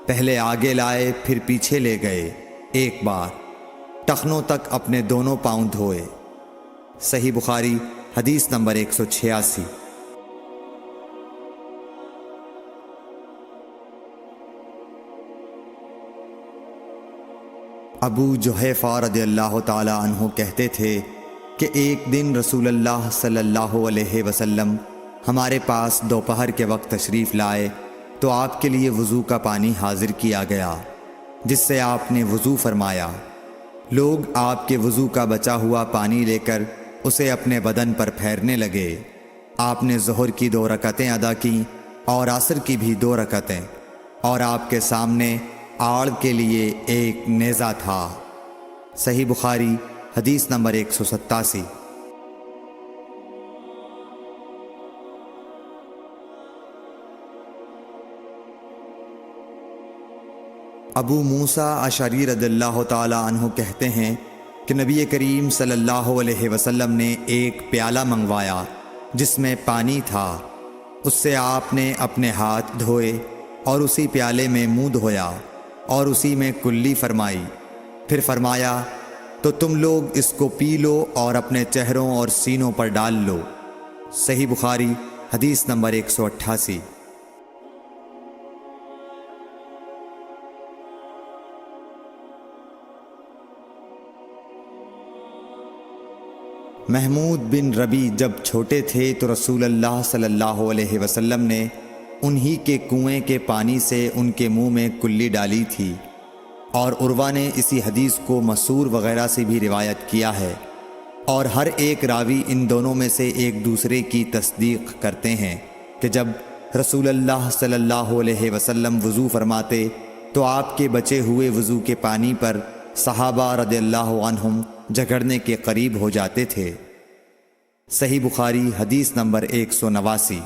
پہلے آگے لائے پھر پیچھے لے گئے 1 بار، ٹخنوں تک اپنے دونوں پاؤں دھوئے۔ صحیح بخاری حدیث نمبر 186۔ ابو جحیفہ رضی اللہ تعالی عنہ کہتے تھے کہ ایک دن رسول اللہ صلی اللہ علیہ وسلم ہمارے پاس دوپہر کے وقت تشریف لائے تو آپ کے لیے وضو کا پانی حاضر کیا گیا، جس سے آپ نے وضو فرمایا۔ لوگ آپ کے وضو کا بچا ہوا پانی لے کر اسے اپنے بدن پر پھیرنے لگے۔ آپ نے ظہر کی 2 رکعتیں ادا کیں اور عصر کی بھی 2 رکعتیں، اور آپ کے سامنے آڑ کے لیے ایک نیزہ تھا۔ صحیح بخاری حدیث نمبر 187۔ ابو موسیٰ اشعری رضی اللہ تعالی عنہ کہتے ہیں کہ نبی کریم صلی اللہ علیہ وسلم نے ایک پیالہ منگوایا جس میں پانی تھا، اس سے آپ نے اپنے ہاتھ دھوئے اور اسی پیالے میں منہ دھویا اور اسی میں کلی فرمائی، پھر فرمایا تو تم لوگ اس کو پی لو اور اپنے چہروں اور سینوں پر ڈال لو۔ صحیح بخاری حدیث نمبر 188۔ محمود بن ربی جب چھوٹے تھے تو رسول اللہ صلی اللہ علیہ وسلم نے انہی کے کنویں کے پانی سے ان کے منہ میں کلی ڈالی تھی، اور عروہ نے اسی حدیث کو مسور وغیرہ سے بھی روایت کیا ہے، اور ہر ایک راوی ان دونوں میں سے ایک دوسرے کی تصدیق کرتے ہیں کہ جب رسول اللہ صلی اللہ علیہ وسلم وضو فرماتے تو آپ کے بچے ہوئے وضو کے پانی پر صحابہ رضی اللہ عنہم جھگڑنے کے قریب ہو جاتے تھے۔ صحیح بخاری حدیث نمبر 189۔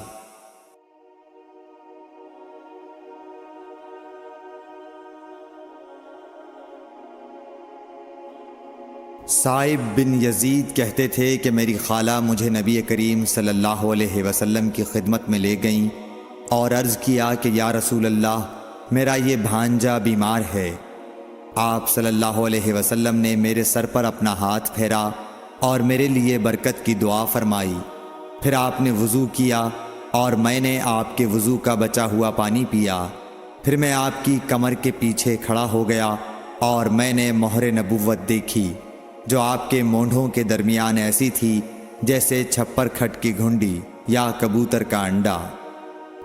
صائب بن یزید کہتے تھے کہ میری خالہ مجھے نبی کریم صلی اللہ علیہ وسلم کی خدمت میں لے گئیں اور عرض کیا کہ یا رسول اللہ، میرا یہ بھانجا بیمار ہے۔ آپ صلی اللہ علیہ وسلم نے میرے سر پر اپنا ہاتھ پھیرا اور میرے لیے برکت کی دعا فرمائی۔ پھر آپ نے وضو کیا اور میں نے آپ کے وضو کا بچا ہوا پانی پیا۔ پھر میں آپ کی کمر کے پیچھے کھڑا ہو گیا اور میں نے مہر نبوت دیکھی جو آپ کے مونڈھوں کے درمیان ایسی تھی جیسے چھپر کھٹ کی گھنڈی یا کبوتر کا انڈا۔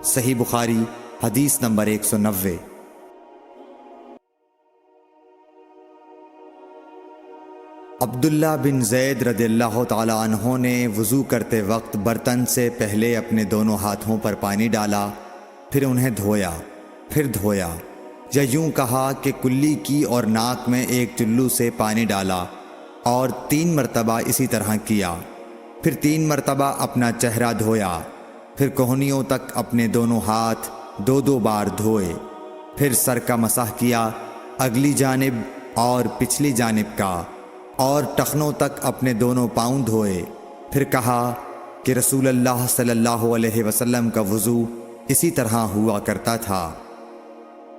صحیح بخاری حدیث نمبر 190۔ عبداللہ بن زید رضی اللہ تعالی عنہ نے وضو کرتے وقت برتن سے پہلے اپنے دونوں ہاتھوں پر پانی ڈالا، پھر انہیں دھویا، پھر دھویا، یا یوں کہا کہ کلی کی اور ناک میں ایک چلو سے پانی ڈالا اور 3 مرتبہ اسی طرح کیا۔ پھر 3 مرتبہ اپنا چہرہ دھویا، پھر کوہنیوں تک اپنے دونوں ہاتھ 2 بار دھوئے، پھر سر کا مسح کیا، اگلی جانب اور پچھلی جانب کا، اور ٹخنوں تک اپنے دونوں پاؤں دھوئے۔ پھر کہا کہ رسول اللہ صلی اللہ علیہ وسلم کا وضو اسی طرح ہوا کرتا تھا۔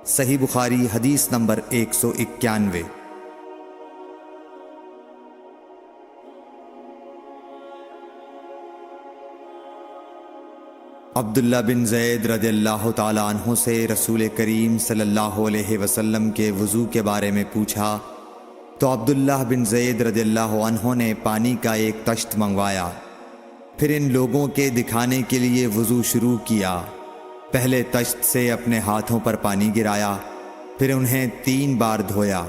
صحیح بخاری حدیث نمبر 191۔ عبداللہ بن زید رضی اللہ تعالی عنہ سے رسول کریم صلی اللہ علیہ وسلم کے وضو کے بارے میں پوچھا تو عبداللہ بن زید رضی اللہ عنہ نے پانی کا ایک تشت منگوایا، پھر ان لوگوں کے دکھانے کے لیے وضو شروع کیا۔ پہلے تشت سے اپنے ہاتھوں پر پانی گرایا، پھر انہیں 3 بار دھویا،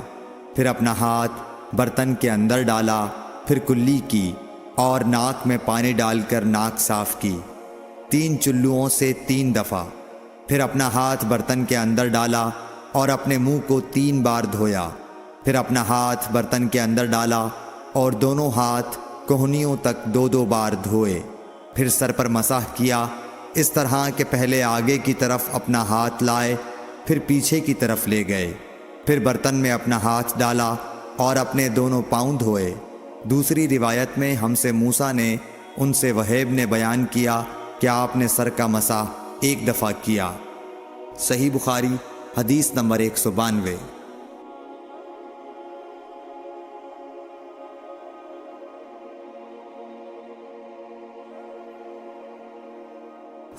پھر اپنا ہاتھ برتن کے اندر ڈالا، پھر کلی کی اور ناک میں پانی ڈال کر ناک صاف کی 3 چلوؤں سے 3 دفعہ، پھر اپنا ہاتھ برتن کے اندر ڈالا اور اپنے منہ کو 3 بار دھویا، پھر اپنا ہاتھ برتن کے اندر ڈالا اور دونوں ہاتھ کوہنیوں تک 2 بار دھوئے، پھر سر پر مسح کیا، اس طرح کہ پہلے آگے کی طرف اپنا ہاتھ لائے، پھر پیچھے کی طرف لے گئے، پھر برتن میں اپنا ہاتھ ڈالا اور اپنے دونوں پاؤں دھوئے۔ دوسری روایت میں ہم سے موسیٰ نے ان سے وہیب نے بیان کیا کہ آپ نے سر کا مسح 1 دفعہ کیا۔ صحیح بخاری حدیث نمبر 192۔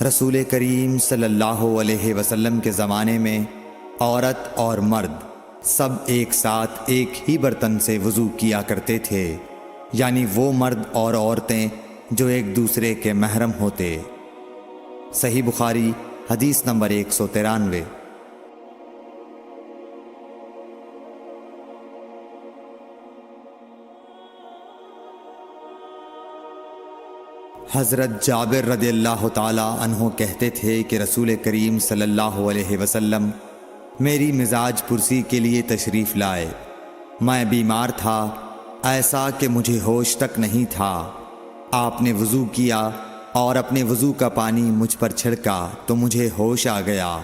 رسول کریم صلی اللہ علیہ وسلم کے زمانے میں عورت اور مرد سب ایک ساتھ ایک ہی برتن سے وضو کیا کرتے تھے، یعنی وہ مرد اور عورتیں جو ایک دوسرے کے محرم ہوتے۔ صحیح بخاری حدیث نمبر 193۔ حضرت جابر رضی اللہ تعالی عنہ کہتے تھے کہ رسول کریم صلی اللہ علیہ وسلم میری مزاج پرسی کے لیے تشریف لائے۔ میں بیمار تھا، ایسا کہ مجھے ہوش تک نہیں تھا۔ آپ نے وضو کیا اور اپنے وضو کا پانی مجھ پر چھڑکا تو مجھے ہوش آ گیا۔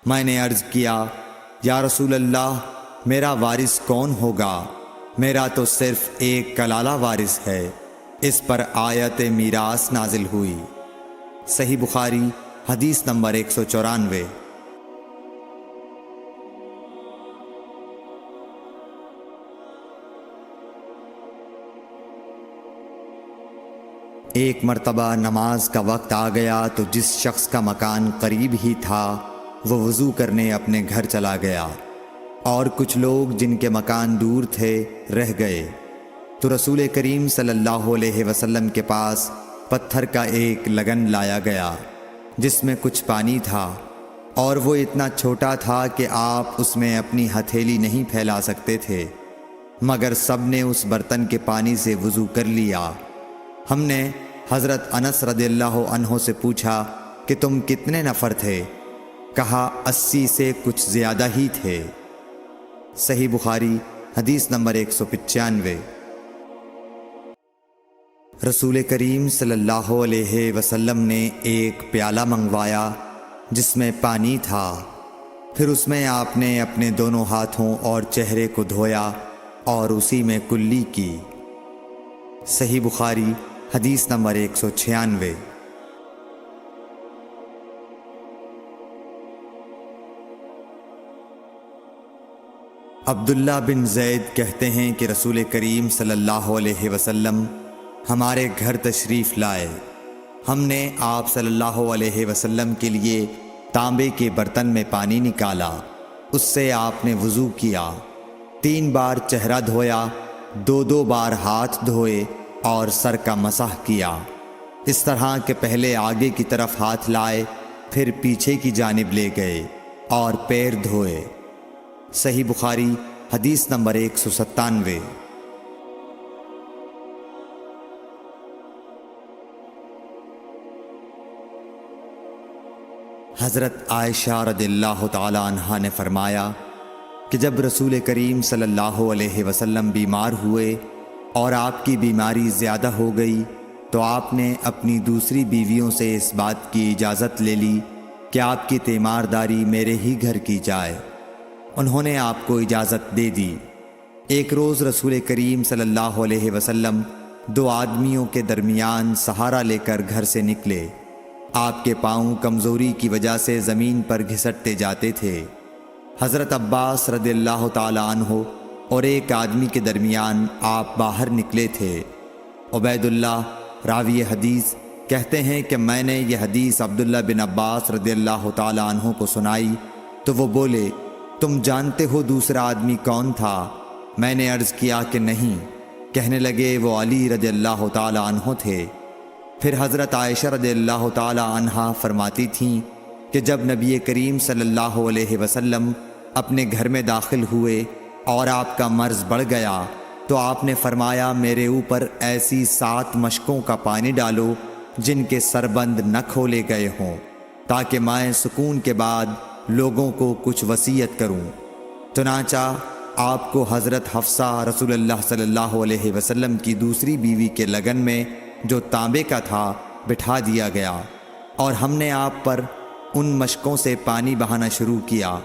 میں نے عرض کیا یا رسول اللہ، میرا وارث کون ہوگا؟ میرا تو صرف ایک کلالہ وارث ہے۔ اس پر آیت میراث نازل ہوئی۔ صحیح بخاری حدیث نمبر 194۔ ایک مرتبہ نماز کا وقت آ گیا تو جس شخص کا مکان قریب ہی تھا وہ وضو کرنے اپنے گھر چلا گیا، اور کچھ لوگ جن کے مکان دور تھے رہ گئے۔ تو رسول کریم صلی اللہ علیہ وسلم کے پاس پتھر کا ایک لگن لایا گیا جس میں کچھ پانی تھا، اور وہ اتنا چھوٹا تھا کہ آپ اس میں اپنی ہتھیلی نہیں پھیلا سکتے تھے، مگر سب نے اس برتن کے پانی سے وضو کر لیا۔ ہم نے حضرت انس رضی اللہ عنہ سے پوچھا کہ تم کتنے نفر تھے؟ کہا 80 سے کچھ زیادہ ہی تھے۔ صحیح بخاری حدیث نمبر 195۔ رسول کریم صلی اللہ علیہ وسلم نے ایک پیالہ منگوایا جس میں پانی تھا، پھر اس میں آپ نے اپنے دونوں ہاتھوں اور چہرے کو دھویا، اور اسی میں کلی کی۔ صحیح بخاری حدیث نمبر 196۔ عبداللہ بن زید کہتے ہیں کہ رسول کریم صلی اللہ علیہ وسلم ہمارے گھر تشریف لائے۔ ہم نے آپ صلی اللہ علیہ وسلم کے لیے تانبے کے برتن میں پانی نکالا، اس سے آپ نے وضو کیا، 3 بار چہرہ دھویا، 2 بار ہاتھ دھوئے اور سر کا مسح کیا، اس طرح کہ پہلے آگے کی طرف ہاتھ لائے، پھر پیچھے کی جانب لے گئے اور پیر دھوئے۔ صحیح بخاری حدیث نمبر 197۔ حضرت عائشہ رضی اللہ تعالی عنہا نے فرمایا کہ جب رسول کریم صلی اللہ علیہ وسلم بیمار ہوئے اور آپ کی بیماری زیادہ ہو گئی تو آپ نے اپنی دوسری بیویوں سے اس بات کی اجازت لے لی کہ آپ کی تیمارداری میرے ہی گھر کی جائے۔ انہوں نے آپ کو اجازت دے دی۔ ایک روز رسول کریم صلی اللہ علیہ وسلم 2 آدمیوں کے درمیان سہارا لے کر گھر سے نکلے۔ آپ کے پاؤں کمزوری کی وجہ سے زمین پر گھسٹتے جاتے تھے۔ حضرت عباس رضی اللہ تعالی عنہ اور ایک آدمی کے درمیان آپ باہر نکلے تھے۔ عبید اللہ راوی حدیث کہتے ہیں کہ میں نے یہ حدیث عبداللہ بن عباس رضی اللہ تعالی عنہ کو سنائی تو وہ بولے، تم جانتے ہو دوسرا آدمی کون تھا؟ میں نے عرض کیا کہ نہیں۔ کہنے لگے وہ علی رضی اللہ تعالی عنہ تھے۔ پھر حضرت عائشہ رضی اللہ تعالی عنہا فرماتی تھیں کہ جب نبی کریم صلی اللہ علیہ وسلم اپنے گھر میں داخل ہوئے اور آپ کا مرض بڑھ گیا تو آپ نے فرمایا میرے اوپر ایسی 7 مشکوں کا پانی ڈالو جن کے سربند نہ کھولے گئے ہوں، تاکہ میں سکون کے بعد لوگوں کو کچھ وصیت کروں۔ چنانچہ آپ کو حضرت حفصہ رسول اللہ صلی اللہ علیہ وسلم کی دوسری بیوی کے لگن میں جو تانبے کا تھا بٹھا دیا گیا، اور ہم نے آپ پر ان مشکوں سے پانی بہانا شروع کیا۔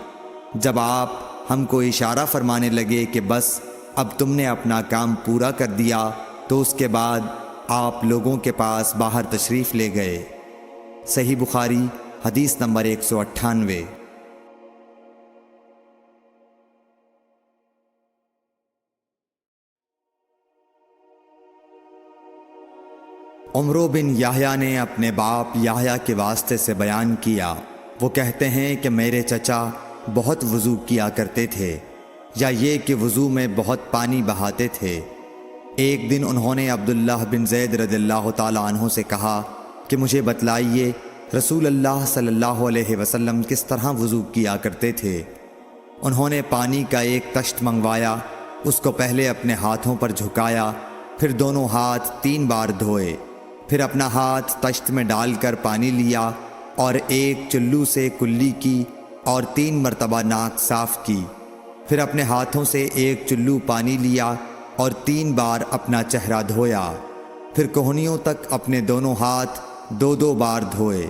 جب آپ ہم کو اشارہ فرمانے لگے کہ بس اب تم نے اپنا کام پورا کر دیا تو اس کے بعد آپ لوگوں کے پاس باہر تشریف لے گئے۔ صحیح بخاری حدیث نمبر 198۔ عمرو بن یحییٰ نے اپنے باپ یحییٰ کے واسطے سے بیان کیا، وہ کہتے ہیں کہ میرے چچا بہت وضو کیا کرتے تھے، یا یہ کہ وضو میں بہت پانی بہاتے تھے۔ ایک دن انہوں نے عبداللہ بن زید رضی اللہ تعالی عنہ سے کہا کہ مجھے بتلائیے رسول اللہ صلی اللہ علیہ وسلم کس طرح وضو کیا کرتے تھے۔ انہوں نے پانی کا ایک تشت منگوایا، اس کو پہلے اپنے ہاتھوں پر جھکایا، پھر دونوں ہاتھ 3 بار دھوئے، پھر اپنا ہاتھ تشت میں ڈال کر پانی لیا اور ایک چلو سے کلی کی اور 3 مرتبہ ناک صاف کی، پھر اپنے ہاتھوں سے ایک چلو پانی لیا اور 3 بار اپنا چہرہ دھویا، پھر کوہنیوں تک اپنے دونوں ہاتھ 2 بار دھوئے،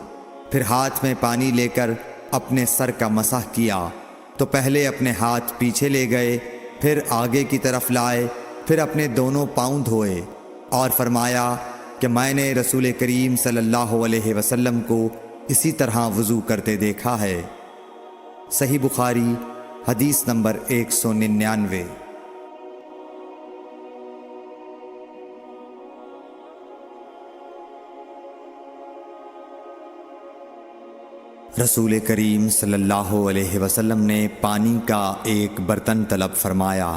پھر ہاتھ میں پانی لے کر اپنے سر کا مسح کیا، تو پہلے اپنے ہاتھ پیچھے لے گئے، پھر آگے کی طرف لائے، پھر اپنے دونوں پاؤں دھوئے، اور فرمایا کہ میں نے رسول کریم صلی اللہ علیہ وسلم کو اسی طرح وضو کرتے دیکھا ہے۔ صحیح بخاری حدیث نمبر 199۔ رسول کریم صلی اللہ علیہ وسلم نے پانی کا ایک برتن طلب فرمایا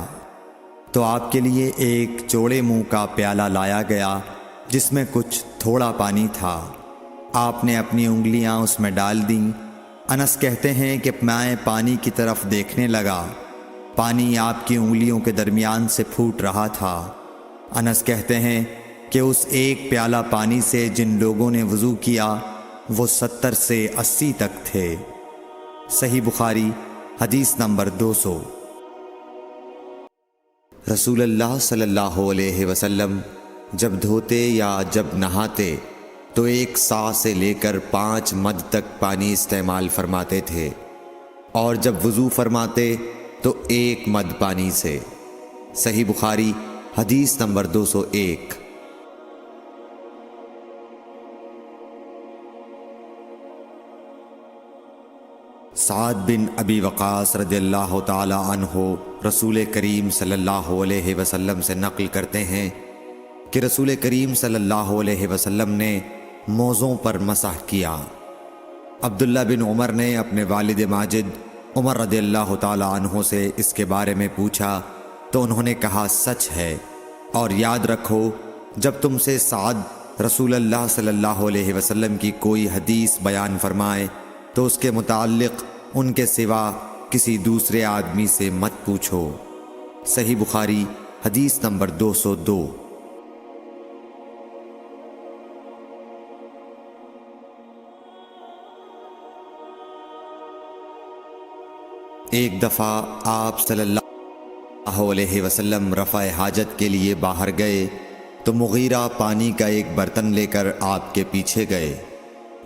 تو آپ کے لیے ایک چوڑے منہ کا پیالہ لایا گیا جس میں کچھ تھوڑا پانی تھا۔ آپ نے اپنی انگلیاں اس میں ڈال دیں۔ انس کہتے ہیں کہ میں پانی کی طرف دیکھنے لگا، پانی آپ کی انگلیوں کے درمیان سے پھوٹ رہا تھا۔ انس کہتے ہیں کہ اس ایک پیالہ پانی سے جن لوگوں نے وضو کیا وہ 70 سے 80 تک تھے۔ صحیح بخاری حدیث نمبر 200۔ رسول اللہ صلی اللہ علیہ وسلم جب دھوتے یا جب نہاتے تو 1 سا سے لے کر 5 مد تک پانی استعمال فرماتے تھے، اور جب وضو فرماتے تو 1 مد پانی سے۔ صحیح بخاری حدیث نمبر 201۔ سعد بن ابی وقاص رضی اللہ تعالی عنہ رسول کریم صلی اللہ علیہ وسلم سے نقل کرتے ہیں کہ رسول کریم صلی اللہ علیہ وسلم نے موزوں پر مسح کیا۔ عبداللہ بن عمر نے اپنے والد ماجد عمر رضی اللہ تعالی عنہ سے اس کے بارے میں پوچھا تو انہوں نے کہا سچ ہے، اور یاد رکھو جب تم سے سعد رسول اللہ صلی اللہ علیہ وسلم کی کوئی حدیث بیان فرمائے تو اس کے متعلق ان کے سوا کسی دوسرے آدمی سے مت پوچھو۔ صحیح بخاری حدیث نمبر 202۔ ایک دفعہ آپ صلی اللہ علیہ وسلم رفع حاجت کے لیے باہر گئے تو مغیرہ پانی کا ایک برتن لے کر آپ کے پیچھے گئے۔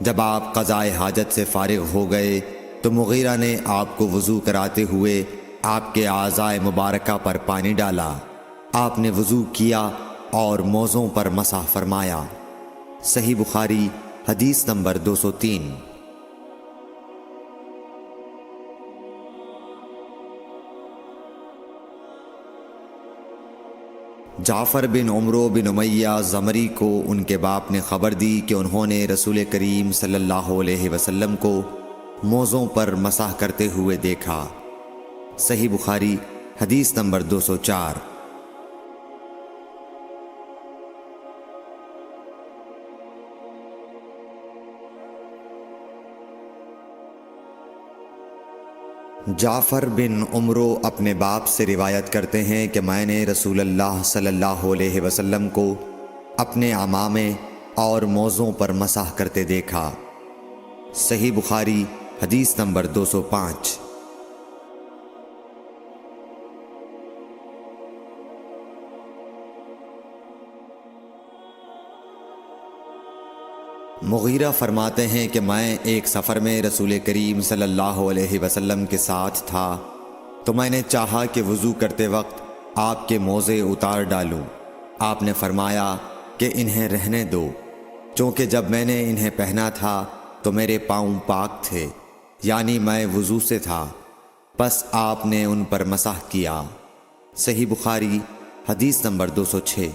جب آپ قضائے حاجت سے فارغ ہو گئے تو مغیرہ نے آپ کو وضو کراتے ہوئے آپ کے اعضائے مبارکہ پر پانی ڈالا۔ آپ نے وضو کیا اور موزوں پر مسح فرمایا۔ صحیح بخاری حدیث نمبر 203۔ جعفر بن عمرو بن امیہ زمری کو ان کے باپ نے خبر دی کہ انہوں نے رسول کریم صلی اللہ علیہ وسلم کو موزوں پر مسح کرتے ہوئے دیکھا۔ صحیح بخاری حدیث نمبر 204۔ جعفر بن عمرو اپنے باپ سے روایت کرتے ہیں کہ میں نے رسول اللہ صلی اللہ علیہ وسلم کو اپنے عمامے اور موزوں پر مسح کرتے دیکھا۔ صحیح بخاری حدیث نمبر 205۔ مغیرہ فرماتے ہیں کہ میں ایک سفر میں رسول کریم صلی اللہ علیہ وسلم کے ساتھ تھا تو میں نے چاہا کہ وضو کرتے وقت آپ کے موزے اتار ڈالوں۔ آپ نے فرمایا کہ انہیں رہنے دو، چونکہ جب میں نے انہیں پہنا تھا تو میرے پاؤں پاک تھے، یعنی میں وضو سے تھا، پس آپ نے ان پر مسح کیا۔ صحیح بخاری حدیث نمبر 206۔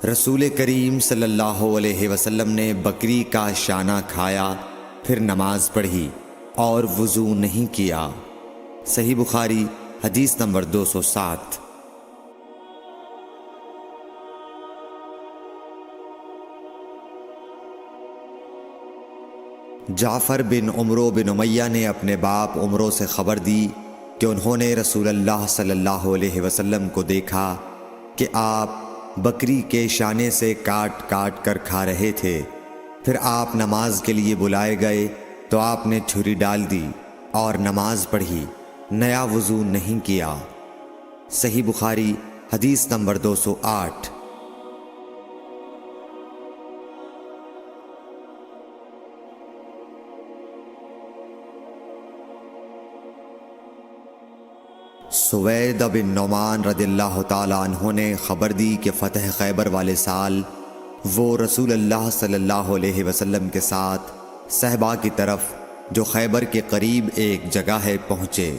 رسول کریم صلی اللہ علیہ وسلم نے بکری کا شانہ کھایا، پھر نماز پڑھی اور وضو نہیں کیا۔ صحیح بخاری حدیث نمبر 207۔ جعفر بن عمرو بن امیہ نے اپنے باپ عمرو سے خبر دی کہ انہوں نے رسول اللہ صلی اللہ علیہ وسلم کو دیکھا کہ آپ بکری کے شانے سے کاٹ کاٹ کر کھا رہے تھے۔ پھر آپ نماز کے لیے بلائے گئے تو آپ نے چھری ڈال دی اور نماز پڑھی، نیا وضو نہیں کیا۔ صحیح بخاری حدیث نمبر 208۔ سوید بن نعمان رضی اللہ تعالیٰ عنہ نے خبر دی کہ فتح خیبر والے سال وہ رسول اللہ صلی اللہ علیہ وسلم کے ساتھ صحبا کی طرف جو خیبر کے قریب ایک جگہ ہے پہنچے۔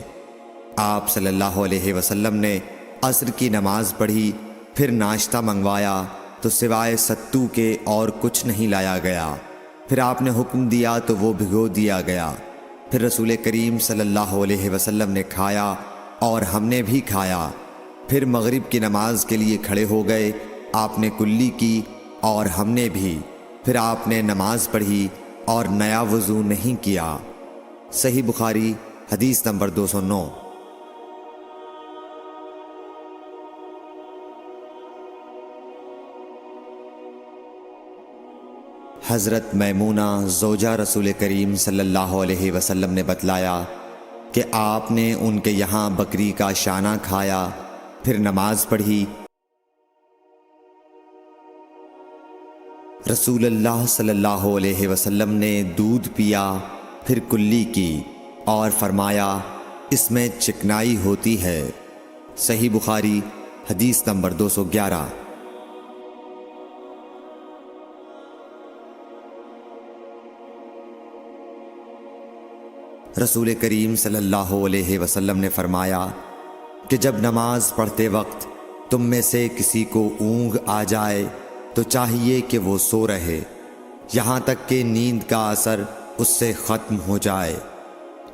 آپ صلی اللہ علیہ وسلم نے عصر کی نماز پڑھی، پھر ناشتہ منگوایا تو سوائے ستو کے اور کچھ نہیں لایا گیا۔ پھر آپ نے حکم دیا تو وہ بھگو دیا گیا۔ پھر رسول کریم صلی اللہ علیہ وسلم نے کھایا اور ہم نے بھی کھایا۔ پھر مغرب کی نماز کے لیے کھڑے ہو گئے، آپ نے کلی کی اور ہم نے بھی۔ پھر آپ نے نماز پڑھی اور نیا وضو نہیں کیا۔ صحیح بخاری حدیث نمبر 209۔ حضرت میمونہ زوجہ رسول کریم صلی اللہ علیہ وسلم نے بتلایا کہ آپ نے ان کے یہاں بکری کا شانہ کھایا، پھر نماز پڑھی۔ رسول اللہ صلی اللہ علیہ وسلم نے دودھ پیا، پھر کلی کی اور فرمایا اس میں چکنائی ہوتی ہے۔ صحیح بخاری حدیث نمبر 211۔ رسول کریم صلی اللہ علیہ وسلم نے فرمایا کہ جب نماز پڑھتے وقت تم میں سے کسی کو اونگ آ جائے تو چاہیے کہ وہ سو رہے یہاں تک کہ نیند کا اثر اس سے ختم ہو جائے۔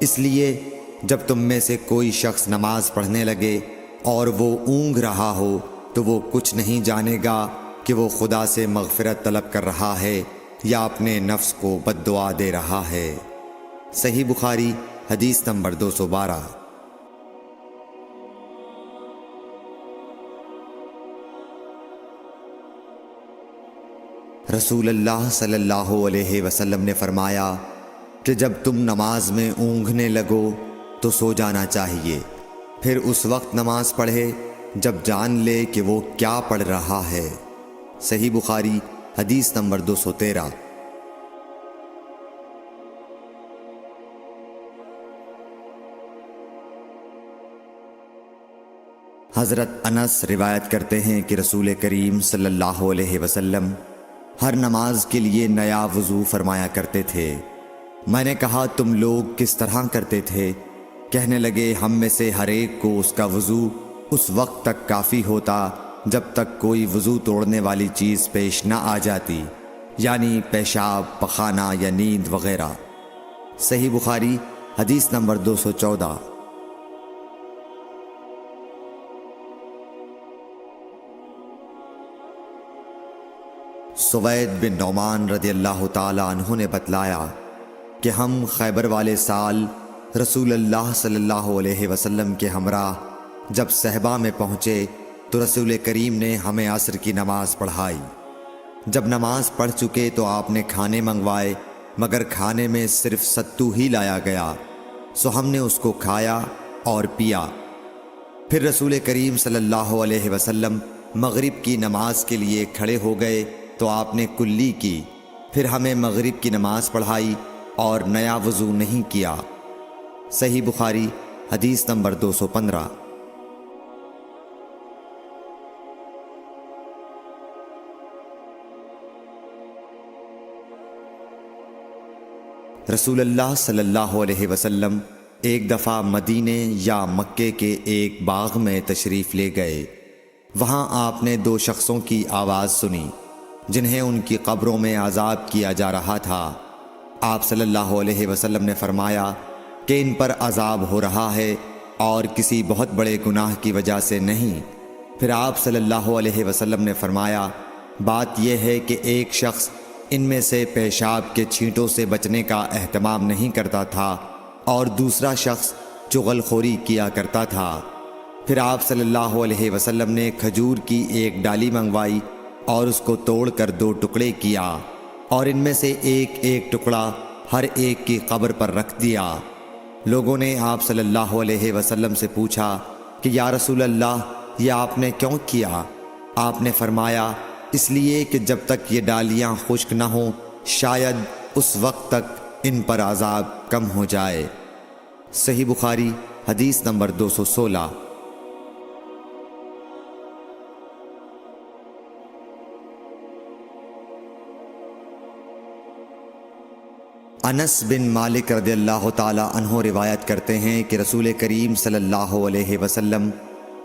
اس لیے جب تم میں سے کوئی شخص نماز پڑھنے لگے اور وہ اونگ رہا ہو تو وہ کچھ نہیں جانے گا کہ وہ خدا سے مغفرت طلب کر رہا ہے یا اپنے نفس کو بد دعا دے رہا ہے۔ صحیح بخاری حدیث نمبر 212۔ رسول اللہ صلی اللہ علیہ وسلم نے فرمایا کہ جب تم نماز میں اونگنے لگو تو سو جانا چاہیے، پھر اس وقت نماز پڑھے جب جان لے کہ وہ کیا پڑھ رہا ہے۔ صحیح بخاری حدیث نمبر 213۔ حضرت انس روایت کرتے ہیں کہ رسول کریم صلی اللہ علیہ وسلم ہر نماز کے لیے نیا وضو فرمایا کرتے تھے۔ میں نے کہا تم لوگ کس طرح کرتے تھے؟ کہنے لگے ہم میں سے ہر ایک کو اس کا وضو اس وقت تک کافی ہوتا جب تک کوئی وضو توڑنے والی چیز پیش نہ آ جاتی، یعنی پیشاب، پخانہ یا نیند وغیرہ۔ صحیح بخاری حدیث نمبر 214۔ سوید بن نعمان رضی اللہ تعالی عنہ نے بتلایا کہ ہم خیبر والے سال رسول اللہ صلی اللہ علیہ وسلم کے ہمراہ جب صحبہ میں پہنچے تو رسول کریم نے ہمیں عصر کی نماز پڑھائی۔ جب نماز پڑھ چکے تو آپ نے کھانے منگوائے، مگر کھانے میں صرف ستو ہی لایا گیا، سو ہم نے اس کو کھایا اور پیا۔ پھر رسول کریم صلی اللہ علیہ وسلم مغرب کی نماز کے لیے کھڑے ہو گئے تو آپ نے کلی کی، پھر ہمیں مغرب کی نماز پڑھائی اور نیا وضو نہیں کیا۔ صحیح بخاری حدیث نمبر 215۔ رسول اللہ صلی اللہ علیہ وسلم ایک دفعہ مدینے یا مکے کے ایک باغ میں تشریف لے گئے۔ وہاں آپ نے 2 شخصوں کی آواز سنی جنہیں ان کی قبروں میں عذاب کیا جا رہا تھا۔ آپ صلی اللہ علیہ وسلم نے فرمایا کہ ان پر عذاب ہو رہا ہے اور کسی بہت بڑے گناہ کی وجہ سے نہیں۔ پھر آپ صلی اللہ علیہ وسلم نے فرمایا بات یہ ہے کہ ایک شخص ان میں سے پیشاب کے چھینٹوں سے بچنے کا اہتمام نہیں کرتا تھا اور دوسرا شخص چغل خوری کیا کرتا تھا۔ پھر آپ صلی اللہ علیہ وسلم نے کھجور کی ایک ڈالی منگوائی اور اس کو توڑ کر 2 ٹکڑے کیا اور ان میں سے ایک ایک ٹکڑا ہر ایک کی قبر پر رکھ دیا۔ لوگوں نے آپ صلی اللہ علیہ وسلم سے پوچھا کہ یا رسول اللہ یہ آپ نے کیوں کیا؟ آپ نے فرمایا اس لیے کہ جب تک یہ ڈالیاں خشک نہ ہوں شاید اس وقت تک ان پر عذاب کم ہو جائے۔ صحیح بخاری حدیث نمبر 216۔ انس بن مالک رضی اللہ تعالی عنہ روایت کرتے ہیں کہ رسول کریم صلی اللہ علیہ وسلم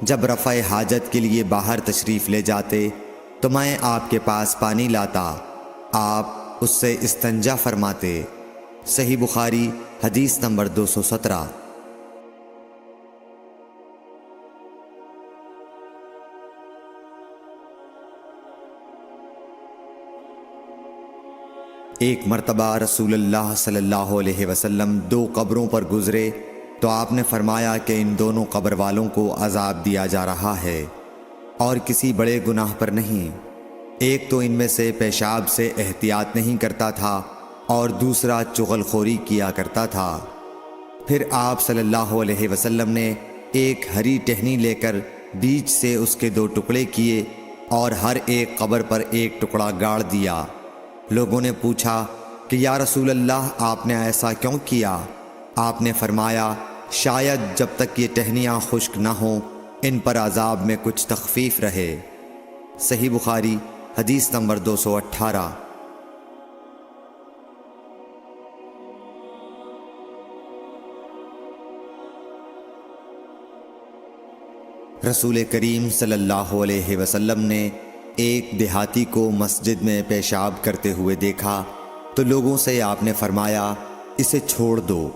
جب رفع حاجت کے لیے باہر تشریف لے جاتے تو میں آپ کے پاس پانی لاتا، آپ اس سے استنجا فرماتے۔ صحیح بخاری حدیث نمبر 217۔ ایک مرتبہ رسول اللہ صلی اللہ علیہ وسلم 2 قبروں پر گزرے تو آپ نے فرمایا کہ ان دونوں قبر والوں کو عذاب دیا جا رہا ہے اور کسی بڑے گناہ پر نہیں۔ ایک تو ان میں سے پیشاب سے احتیاط نہیں کرتا تھا اور دوسرا چغل خوری کیا کرتا تھا۔ پھر آپ صلی اللہ علیہ وسلم نے ایک ہری ٹہنی لے کر بیچ سے اس کے 2 ٹکڑے کیے اور ہر ایک قبر پر ایک ٹکڑا گاڑ دیا لوگوں نے پوچھا کہ یا رسول اللہ آپ نے ایسا کیوں کیا؟ آپ نے فرمایا شاید جب تک یہ ٹہنیاں خشک نہ ہوں ان پر عذاب میں کچھ تخفیف رہے۔ صحیح بخاری حدیث نمبر 218۔ رسول کریم صلی اللہ علیہ وسلم نے ایک دیہاتی کو مسجد میں پیشاب کرتے ہوئے دیکھا تو لوگوں سے آپ نے فرمایا اسے چھوڑ دو۔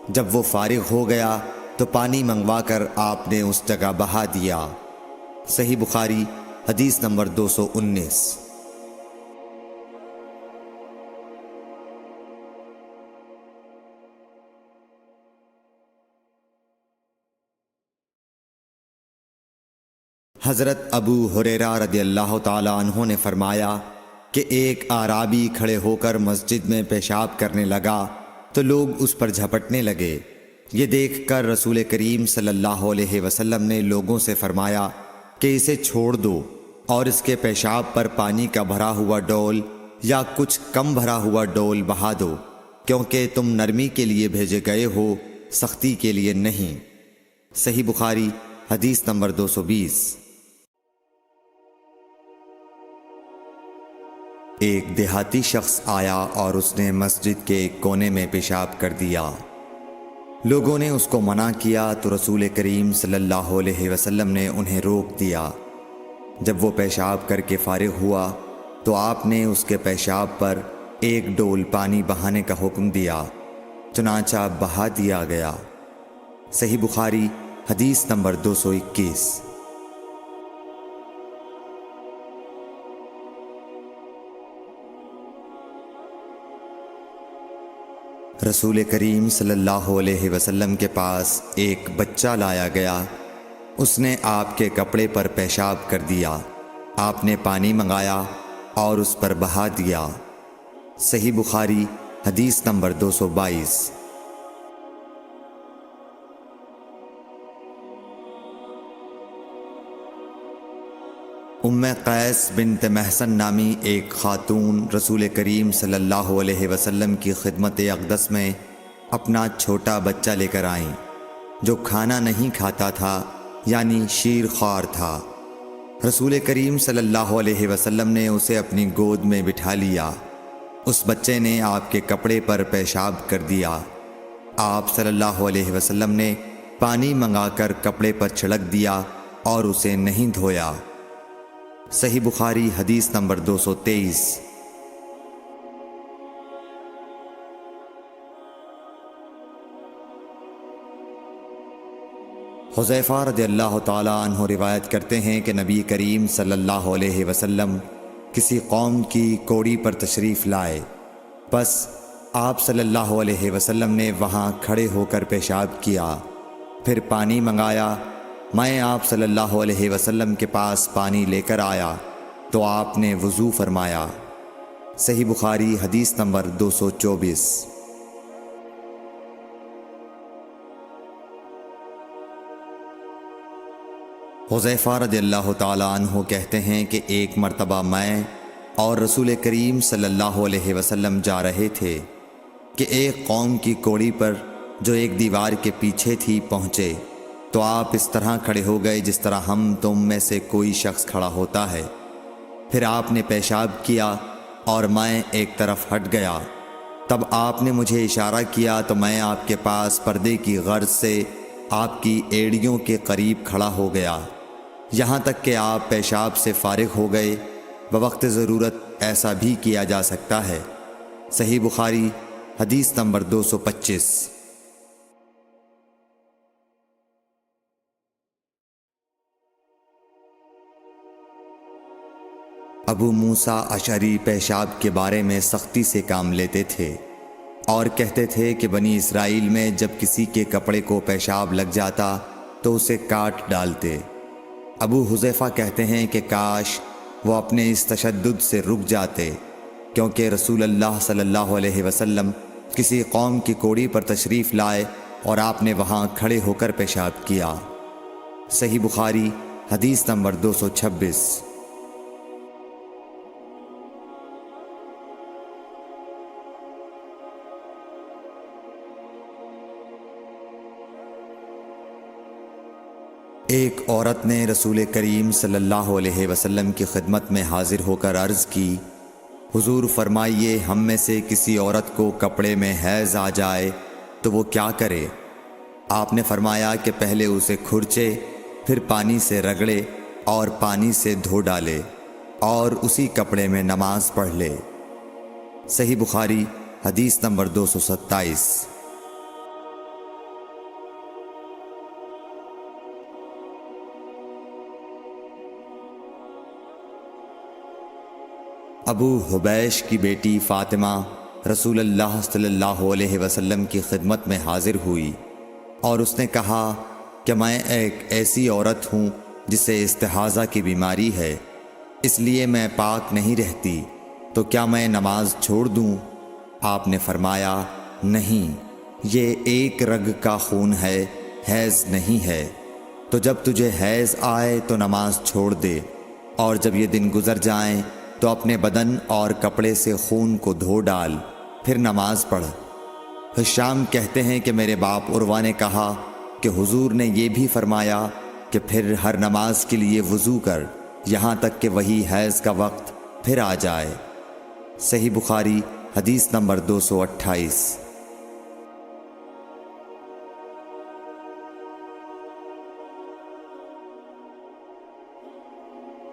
جب وہ فارغ ہو گیا تو پانی منگوا کر آپ نے اس جگہ بہا دیا۔ صحیح بخاری حدیث نمبر 219۔ حضرت ابو ہریرہ رضی اللہ تعالی عنہ نے فرمایا کہ ایک اعرابی کھڑے ہو کر مسجد میں پیشاب کرنے لگا تو لوگ اس پر جھپٹنے لگے۔ یہ دیکھ کر رسول کریم صلی اللہ علیہ وسلم نے لوگوں سے فرمایا کہ اسے چھوڑ دو اور اس کے پیشاب پر پانی کا بھرا ہوا ڈول یا کچھ کم بھرا ہوا ڈول بہا دو، کیونکہ تم نرمی کے لیے بھیجے گئے ہو، سختی کے لیے نہیں۔ صحیح بخاری حدیث نمبر 220۔ ایک دیہاتی شخص آیا اور اس نے مسجد کے ایک کونے میں پیشاب کر دیا۔ لوگوں نے اس کو منع کیا تو رسول کریم صلی اللہ علیہ وسلم نے انہیں روک دیا۔ جب وہ پیشاب کر کے فارغ ہوا تو آپ نے اس کے پیشاب پر ایک ڈول پانی بہانے کا حکم دیا، چنانچہ بہا دیا گیا۔ صحیح بخاری حدیث نمبر 221۔ رسول کریم صلی اللہ علیہ وسلم کے پاس ایک بچہ لایا گیا۔ اس نے آپ کے کپڑے پر پیشاب کر دیا۔ آپ نے پانی منگایا اور اس پر بہا دیا۔ صحیح بخاری حدیث نمبر 222۔ ام قیس بنت محسن نامی ایک خاتون رسول کریم صلی اللہ علیہ وسلم کی خدمت اقدس میں اپنا چھوٹا بچہ لے کر آئیں جو کھانا نہیں کھاتا تھا، یعنی شیر خوار تھا۔ رسول کریم صلی اللہ علیہ وسلم نے اسے اپنی گود میں بٹھا لیا۔ اس بچے نے آپ کے کپڑے پر پیشاب کر دیا۔ آپ صلی اللہ علیہ وسلم نے پانی منگا کر کپڑے پر چھڑک دیا اور اسے نہیں دھویا۔ صحیح بخاری حدیث نمبر 223۔ حذیفہ رضی اللہ تعالی عنہ روایت کرتے ہیں کہ نبی کریم صلی اللہ علیہ وسلم کسی قوم کی کوڑی پر تشریف لائے، بس آپ صلی اللہ علیہ وسلم نے وہاں کھڑے ہو کر پیشاب کیا، پھر پانی منگایا۔ میں آپ صلی اللہ علیہ وسلم کے پاس پانی لے کر آیا تو آپ نے وضو فرمایا۔ صحیح بخاری حدیث نمبر 224۔ حذیفہ رضی اللہ تعالی عنہ کہتے ہیں کہ ایک مرتبہ میں اور رسول کریم صلی اللہ علیہ وسلم جا رہے تھے کہ ایک قوم کی کوڑی پر جو ایک دیوار کے پیچھے تھی پہنچے تو آپ اس طرح کھڑے ہو گئے جس طرح ہم تم میں سے کوئی شخص کھڑا ہوتا ہے۔ پھر آپ نے پیشاب کیا اور میں ایک طرف ہٹ گیا۔ تب آپ نے مجھے اشارہ کیا تو میں آپ کے پاس پردے کی غرض سے آپ کی ایڑیوں کے قریب کھڑا ہو گیا، یہاں تک کہ آپ پیشاب سے فارغ ہو گئے۔ بوقت ضرورت ایسا بھی کیا جا سکتا ہے۔ صحیح بخاری حدیث نمبر 225۔ ابو موسیٰ اشعری پیشاب کے بارے میں سختی سے کام لیتے تھے اور کہتے تھے کہ بنی اسرائیل میں جب کسی کے کپڑے کو پیشاب لگ جاتا تو اسے کاٹ ڈالتے۔ ابو حذیفہ کہتے ہیں کہ کاش وہ اپنے اس تشدد سے رک جاتے، کیونکہ رسول اللہ صلی اللہ علیہ وسلم کسی قوم کی کوڑی پر تشریف لائے اور آپ نے وہاں کھڑے ہو کر پیشاب کیا۔ صحیح بخاری حدیث نمبر 226۔ ایک عورت نے رسول کریم صلی اللہ علیہ وسلم کی خدمت میں حاضر ہو کر عرض کی، حضور فرمائیے ہم میں سے کسی عورت کو کپڑے میں حیض آ جائے تو وہ کیا کرے؟ آپ نے فرمایا کہ پہلے اسے کھرچے، پھر پانی سے رگڑے اور پانی سے دھو ڈالے اور اسی کپڑے میں نماز پڑھ لے۔ صحیح بخاری حدیث نمبر 227۔ ابو حبیش کی بیٹی فاطمہ رسول اللہ صلی اللہ علیہ وسلم کی خدمت میں حاضر ہوئی اور اس نے کہا کہ میں ایک ایسی عورت ہوں جسے استحاضہ کی بیماری ہے، اس لیے میں پاک نہیں رہتی، تو کیا میں نماز چھوڑ دوں؟ آپ نے فرمایا نہیں، یہ ایک رگ کا خون ہے، حیض نہیں ہے، تو جب تجھے حیض آئے تو نماز چھوڑ دے، اور جب یہ دن گزر جائیں تو اپنے بدن اور کپڑے سے خون کو دھو ڈال، پھر نماز پڑھ۔ ہشام کہتے ہیں کہ میرے باپ عروہ نے کہا کہ حضور نے یہ بھی فرمایا کہ پھر ہر نماز کے لیے وضو کر یہاں تک کہ وہی حیض کا وقت پھر آ جائے۔ صحیح بخاری حدیث نمبر 228۔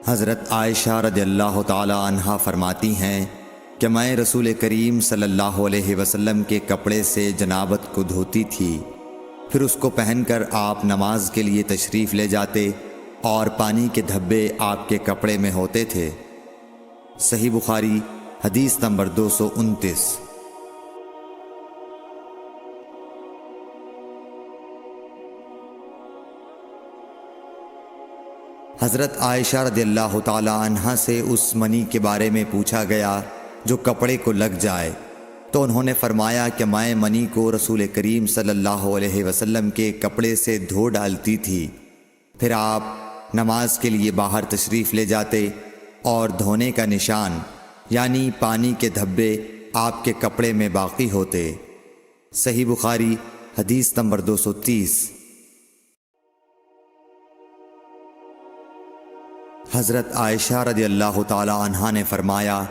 حضرت عائشہ رضی اللہ تعالی عنہا فرماتی ہیں کہ میں رسول کریم صلی اللہ علیہ وسلم کے کپڑے سے جنابت کو دھوتی تھی، پھر اس کو پہن کر آپ نماز کے لیے تشریف لے جاتے اور پانی کے دھبے آپ کے کپڑے میں ہوتے تھے۔ صحیح بخاری حدیث نمبر 229۔ حضرت عائشہ رضی اللہ تعالی عنہا سے اس منی کے بارے میں پوچھا گیا جو کپڑے کو لگ جائے، تو انہوں نے فرمایا کہ میں منی کو رسول کریم صلی اللہ علیہ وسلم کے کپڑے سے دھو ڈالتی تھی، پھر آپ نماز کے لیے باہر تشریف لے جاتے اور دھونے کا نشان یعنی پانی کے دھبے آپ کے کپڑے میں باقی ہوتے۔ صحیح بخاری حدیث نمبر 230۔ حضرت عائشہ رضی اللہ تعالی عنہا نے فرمایا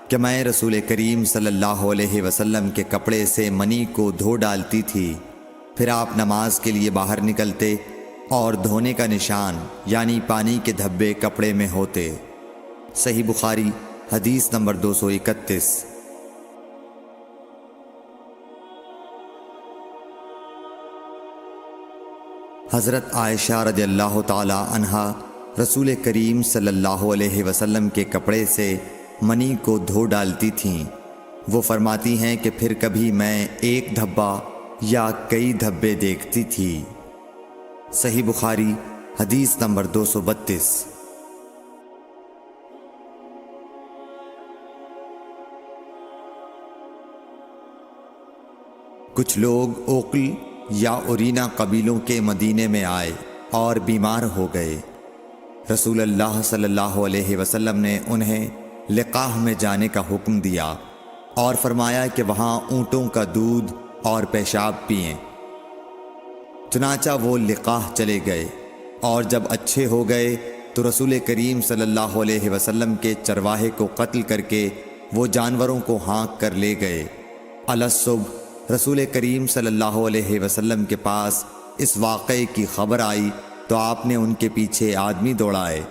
کہ میں رسول کریم صلی اللہ علیہ وسلم کے کپڑے سے منی کو دھو ڈالتی تھی، پھر آپ نماز کے لیے باہر نکلتے اور دھونے کا نشان یعنی پانی کے دھبے کپڑے میں ہوتے۔ صحیح بخاری حدیث نمبر 231۔ حضرت عائشہ رضی اللہ تعالی عنہا رسول کریم صلی اللہ علیہ وسلم کے کپڑے سے منی کو دھو ڈالتی تھیں۔ وہ فرماتی ہیں کہ پھر کبھی میں ایک دھبا یا کئی دھبے دیکھتی تھی۔ صحیح بخاری حدیث نمبر 232۔ کچھ لوگ اوقل یا اورینا قبیلوں کے مدینے میں آئے اور بیمار ہو گئے۔ رسول اللہ صلی اللہ علیہ وسلم نے انہیں لقاح میں جانے کا حکم دیا اور فرمایا کہ وہاں اونٹوں کا دودھ اور پیشاب پئیں۔ چنانچہ وہ لقاح چلے گئے اور جب اچھے ہو گئے تو رسول کریم صلی اللہ علیہ وسلم کے چرواہے کو قتل کر کے وہ جانوروں کو ہانک کر لے گئے۔ الصبح رسول کریم صلی اللہ علیہ وسلم کے پاس اس واقعے کی خبر آئی تو آپ نے ان کے پیچھے آدمی دوڑائے۔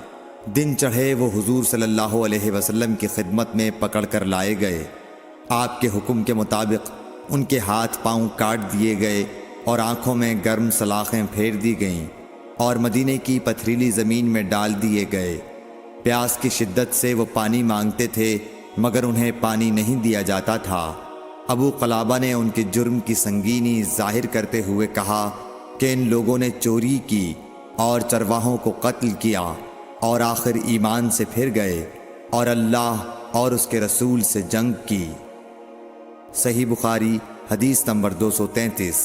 دن چڑھے وہ حضور صلی اللہ علیہ وسلم کی خدمت میں پکڑ کر لائے گئے۔ آپ کے حکم کے مطابق ان کے ہاتھ پاؤں کاٹ دیے گئے اور آنکھوں میں گرم سلاخیں پھیر دی گئیں اور مدینے کی پتھریلی زمین میں ڈال دیے گئے۔ پیاس کی شدت سے وہ پانی مانگتے تھے مگر انہیں پانی نہیں دیا جاتا تھا۔ ابو قلابہ نے ان کے جرم کی سنگینی ظاہر کرتے ہوئے کہا کہ ان لوگوں نے چوری کی اور چرواہوں کو قتل کیا اور آخر ایمان سے پھر گئے اور اللہ اور اس کے رسول سے جنگ کی۔ صحیح بخاری حدیث نمبر 233۔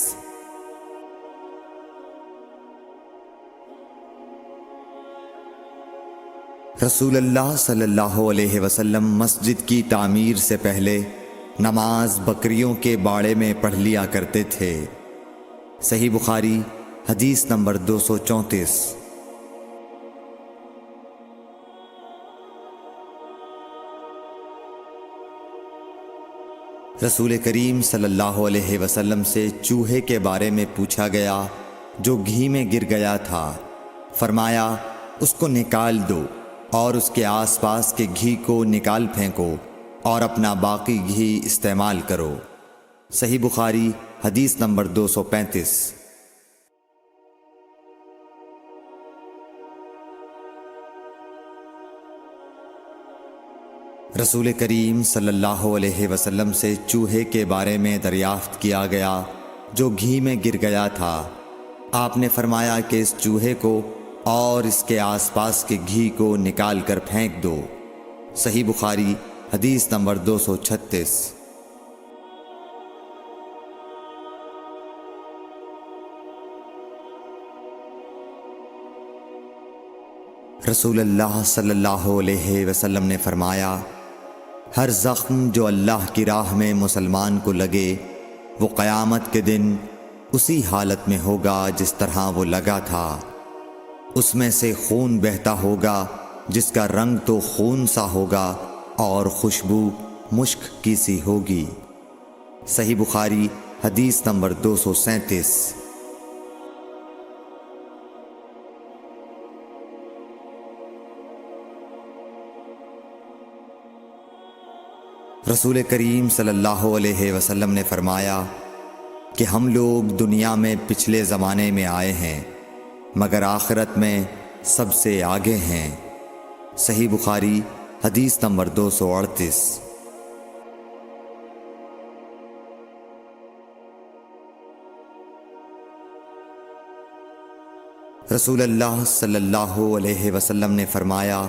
رسول اللہ صلی اللہ علیہ وسلم مسجد کی تعمیر سے پہلے نماز بکریوں کے باڑے میں پڑھ لیا کرتے تھے۔ صحیح بخاری حدیث نمبر 234۔ رسول کریم صلی اللہ علیہ وسلم سے چوہے کے بارے میں پوچھا گیا جو گھی میں گر گیا تھا۔ فرمایا اس کو نکال دو اور اس کے آس پاس کے گھی کو نکال پھینکو اور اپنا باقی گھی استعمال کرو۔ صحیح بخاری حدیث نمبر 235۔ رسول کریم صلی اللہ علیہ وسلم سے چوہے کے بارے میں دریافت کیا گیا جو گھی میں گر گیا تھا۔ آپ نے فرمایا کہ اس چوہے کو اور اس کے آس پاس کے گھی کو نکال کر پھینک دو۔ صحیح بخاری حدیث نمبر 236۔ رسول اللہ صلی اللہ علیہ وسلم نے فرمایا ہر زخم جو اللہ کی راہ میں مسلمان کو لگے وہ قیامت کے دن اسی حالت میں ہوگا جس طرح وہ لگا تھا۔ اس میں سے خون بہتا ہوگا جس کا رنگ تو خون سا ہوگا اور خوشبو مشک کی سی ہوگی۔ صحیح بخاری حدیث نمبر 237۔ رسول کریم صلی اللہ علیہ وسلم نے فرمایا کہ ہم لوگ دنیا میں پچھلے زمانے میں آئے ہیں مگر آخرت میں سب سے آگے ہیں۔ صحیح بخاری حدیث نمبر 238۔ رسول اللہ صلی اللہ علیہ وسلم نے فرمایا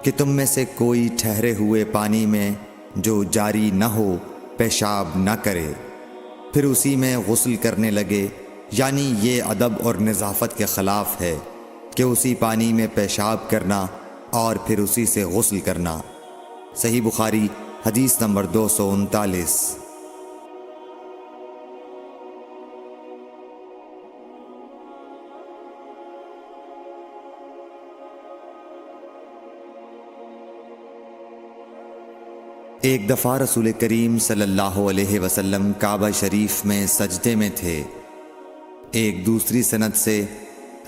کہ تم میں سے کوئی ٹھہرے ہوئے پانی میں جو جاری نہ ہو پیشاب نہ کرے پھر اسی میں غسل کرنے لگے، یعنی یہ ادب اور نظافت کے خلاف ہے کہ اسی پانی میں پیشاب کرنا اور پھر اسی سے غسل کرنا۔ صحیح بخاری حدیث نمبر 239۔ ایک دفعہ رسول کریم صلی اللہ علیہ وسلم کعبہ شریف میں سجدے میں تھے۔ ایک دوسری سند سے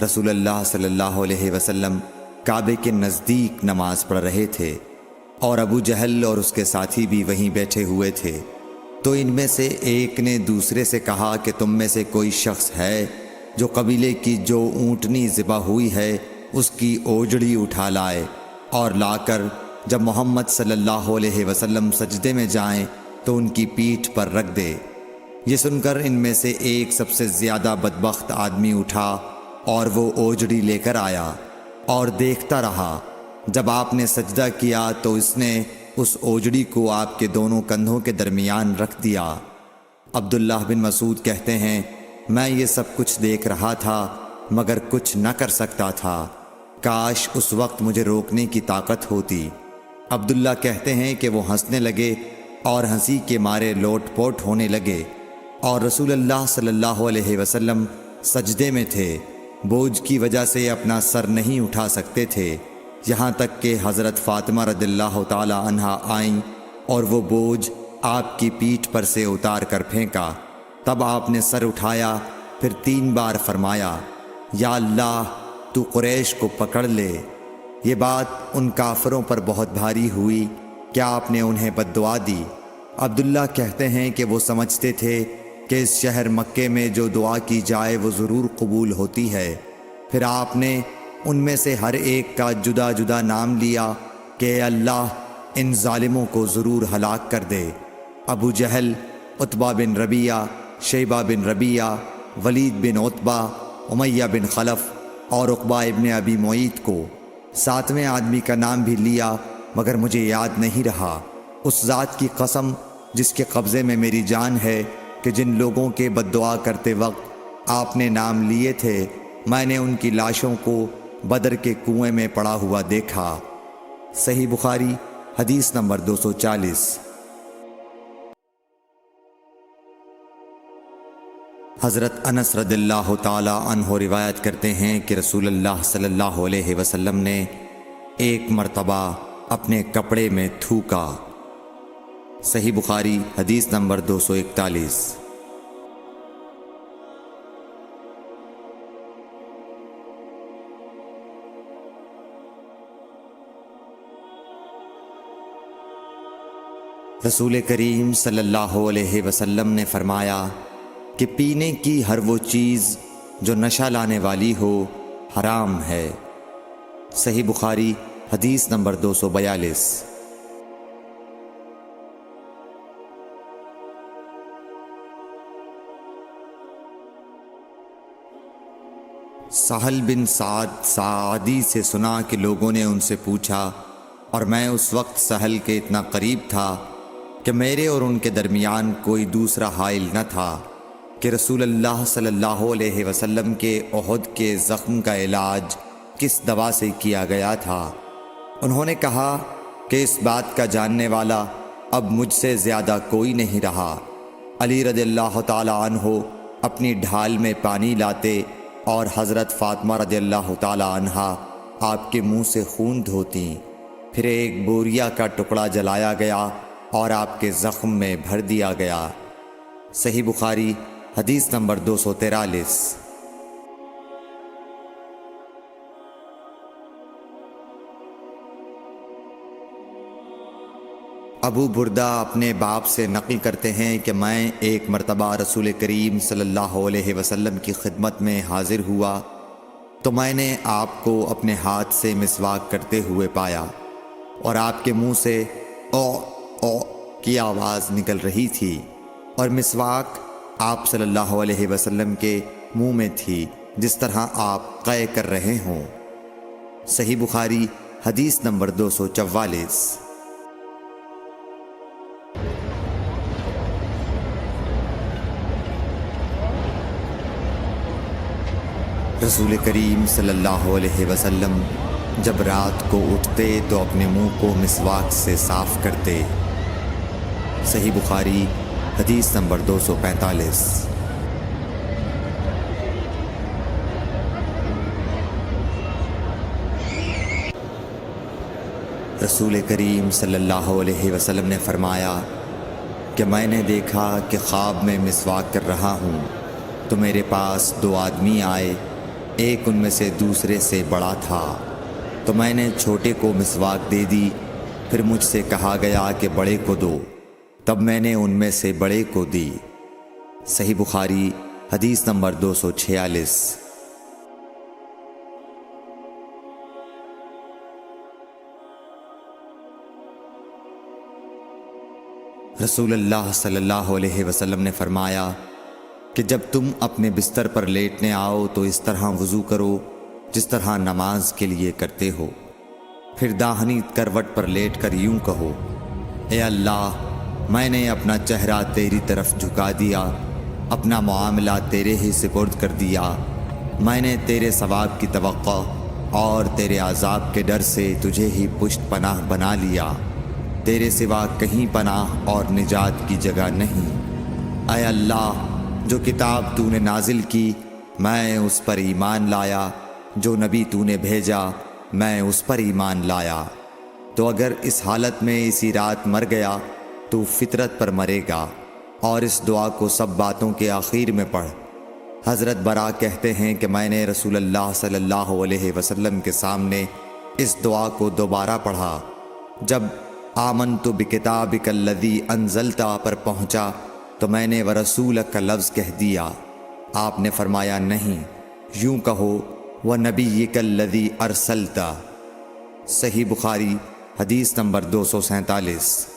رسول اللہ صلی اللہ علیہ وسلم کعبے کے نزدیک نماز پڑھ رہے تھے اور ابو جہل اور اس کے ساتھی بھی وہیں بیٹھے ہوئے تھے۔ تو ان میں سے ایک نے دوسرے سے کہا کہ تم میں سے کوئی شخص ہے جو قبیلے کی جو اونٹنی ذبح ہوئی ہے اس کی اوجڑی اٹھا لائے اور لا کر جب محمد صلی اللہ علیہ وسلم سجدے میں جائیں تو ان کی پیٹھ پر رکھ دے۔ یہ سن کر ان میں سے ایک سب سے زیادہ بدبخت آدمی اٹھا اور وہ اوجڑی لے کر آیا اور دیکھتا رہا۔ جب آپ نے سجدہ کیا تو اس نے اس اوجڑی کو آپ کے دونوں کندھوں کے درمیان رکھ دیا۔ عبداللہ بن مسعود کہتے ہیں میں یہ سب کچھ دیکھ رہا تھا مگر کچھ نہ کر سکتا تھا، کاش اس وقت مجھے روکنے کی طاقت ہوتی۔ عبداللہ کہتے ہیں کہ وہ ہنسنے لگے اور ہنسی کے مارے لوٹ پوٹ ہونے لگے اور رسول اللہ صلی اللہ علیہ وسلم سجدے میں تھے، بوجھ کی وجہ سے اپنا سر نہیں اٹھا سکتے تھے، یہاں تک کہ حضرت فاطمہ رضی اللہ تعالی عنہا آئیں اور وہ بوجھ آپ کی پیٹھ پر سے اتار کر پھینکا۔ تب آپ نے سر اٹھایا، پھر 3 بار فرمایا یا اللہ تو قریش کو پکڑ لے۔ یہ بات ان کافروں پر بہت بھاری ہوئی کہ آپ نے انہیں بد دعا دی۔ عبداللہ کہتے ہیں کہ وہ سمجھتے تھے کہ اس شہر مکے میں جو دعا کی جائے وہ ضرور قبول ہوتی ہے۔ پھر آپ نے ان میں سے ہر ایک کا جدا جدا نام لیا کہ اے اللہ ان ظالموں کو ضرور ہلاک کر دے۔ ابو جہل، عتبہ بن ربیعہ، شیبہ بن ربیعہ، ولید بن عتبہ، امیہ بن خلف اور عقبہ ابن ابی معیط کو۔ 7ویں آدمی کا نام بھی لیا مگر مجھے یاد نہیں رہا۔ اس ذات کی قسم جس کے قبضے میں میری جان ہے کہ جن لوگوں کے بد دعا کرتے وقت آپ نے نام لیے تھے میں نے ان کی لاشوں کو بدر کے کنویں میں پڑا ہوا دیکھا۔ صحیح بخاری حدیث نمبر 240۔ حضرت انس رضی اللہ تعالی عنہ روایت کرتے ہیں کہ رسول اللہ صلی اللہ علیہ وسلم نے ایک مرتبہ اپنے کپڑے میں تھوکا صحیح بخاری حدیث نمبر 241۔ رسول کریم صلی اللہ علیہ وسلم نے فرمایا کہ پینے کی ہر وہ چیز جو نشہ لانے والی ہو حرام ہے۔ صحیح بخاری حدیث نمبر 242۔ سہل بن سعد ساعدی سے سنا کہ لوگوں نے ان سے پوچھا، اور میں اس وقت سہل کے اتنا قریب تھا کہ میرے اور ان کے درمیان کوئی دوسرا حائل نہ تھا، کہ رسول اللہ صلی اللہ علیہ وسلم کے احد کے زخم کا علاج کس دوا سے کیا گیا تھا۔ انہوں نے کہا کہ اس بات کا جاننے والا اب مجھ سے زیادہ کوئی نہیں رہا۔ علی رضی اللہ تعالی عنہ اپنی ڈھال میں پانی لاتے اور حضرت فاطمہ رضی اللہ تعالی عنہا آپ کے منہ سے خون دھوتیں، پھر ایک بوریا کا ٹکڑا جلایا گیا اور آپ کے زخم میں بھر دیا گیا۔ صحیح بخاری حدیث نمبر 243۔ ابو بردہ اپنے باپ سے نقل کرتے ہیں کہ میں ایک مرتبہ رسول کریم صلی اللہ علیہ وسلم کی خدمت میں حاضر ہوا تو میں نے آپ کو اپنے ہاتھ سے مسواک کرتے ہوئے پایا، اور آپ کے منہ سے او او کی آواز نکل رہی تھی، اور مسواک آپ صلی اللہ علیہ وسلم کے منہ میں تھی جس طرح آپ قے کر رہے ہوں۔ صحیح بخاری حدیث نمبر 244۔ رسول کریم صلی اللہ علیہ وسلم جب رات کو اٹھتے تو اپنے منہ کو مسواک سے صاف کرتے۔ صحیح بخاری حدیث نمبر 245۔ رسول کریم صلی اللہ علیہ وسلم نے فرمایا کہ میں نے دیکھا کہ خواب میں مسواک کر رہا ہوں تو میرے پاس دو آدمی آئے، ایک ان میں سے دوسرے سے بڑا تھا، تو میں نے چھوٹے کو مسواک دے دی، پھر مجھ سے کہا گیا کہ بڑے کو دو، تب میں نے ان میں سے بڑے کو دی۔ صحیح بخاری حدیث نمبر 246۔ رسول اللہ صلی اللہ علیہ وسلم نے فرمایا کہ جب تم اپنے بستر پر لیٹنے آؤ تو اس طرح وضو کرو جس طرح نماز کے لیے کرتے ہو، پھر داہنی کروٹ پر لیٹ کر یوں کہو، اے اللہ، میں نے اپنا چہرہ تیری طرف جھکا دیا، اپنا معاملہ تیرے ہی سپرد کر دیا، میں نے تیرے ثواب کی توقع اور تیرے عذاب کے ڈر سے تجھے ہی پشت پناہ بنا لیا، تیرے سوا کہیں پناہ اور نجات کی جگہ نہیں۔ اے اللہ، جو کتاب تو نے نازل کی میں اس پر ایمان لایا، جو نبی تو نے بھیجا میں اس پر ایمان لایا، تو اگر اس حالت میں اسی رات مر گیا تو فطرت پر مرے گا، اور اس دعا کو سب باتوں کے آخر میں پڑھ۔ حضرت برا کہتے ہیں کہ میں نے رسول اللہ صلی اللہ علیہ وسلم کے سامنے اس دعا کو دوبارہ پڑھا۔ جب آمنت بکتابک الذی انزلت پر پہنچا تو میں نے ورسولک کا لفظ کہہ دیا۔ آپ نے فرمایا نہیں، یوں کہو ونبیک الذی ارسلت۔ صحیح بخاری حدیث نمبر 247۔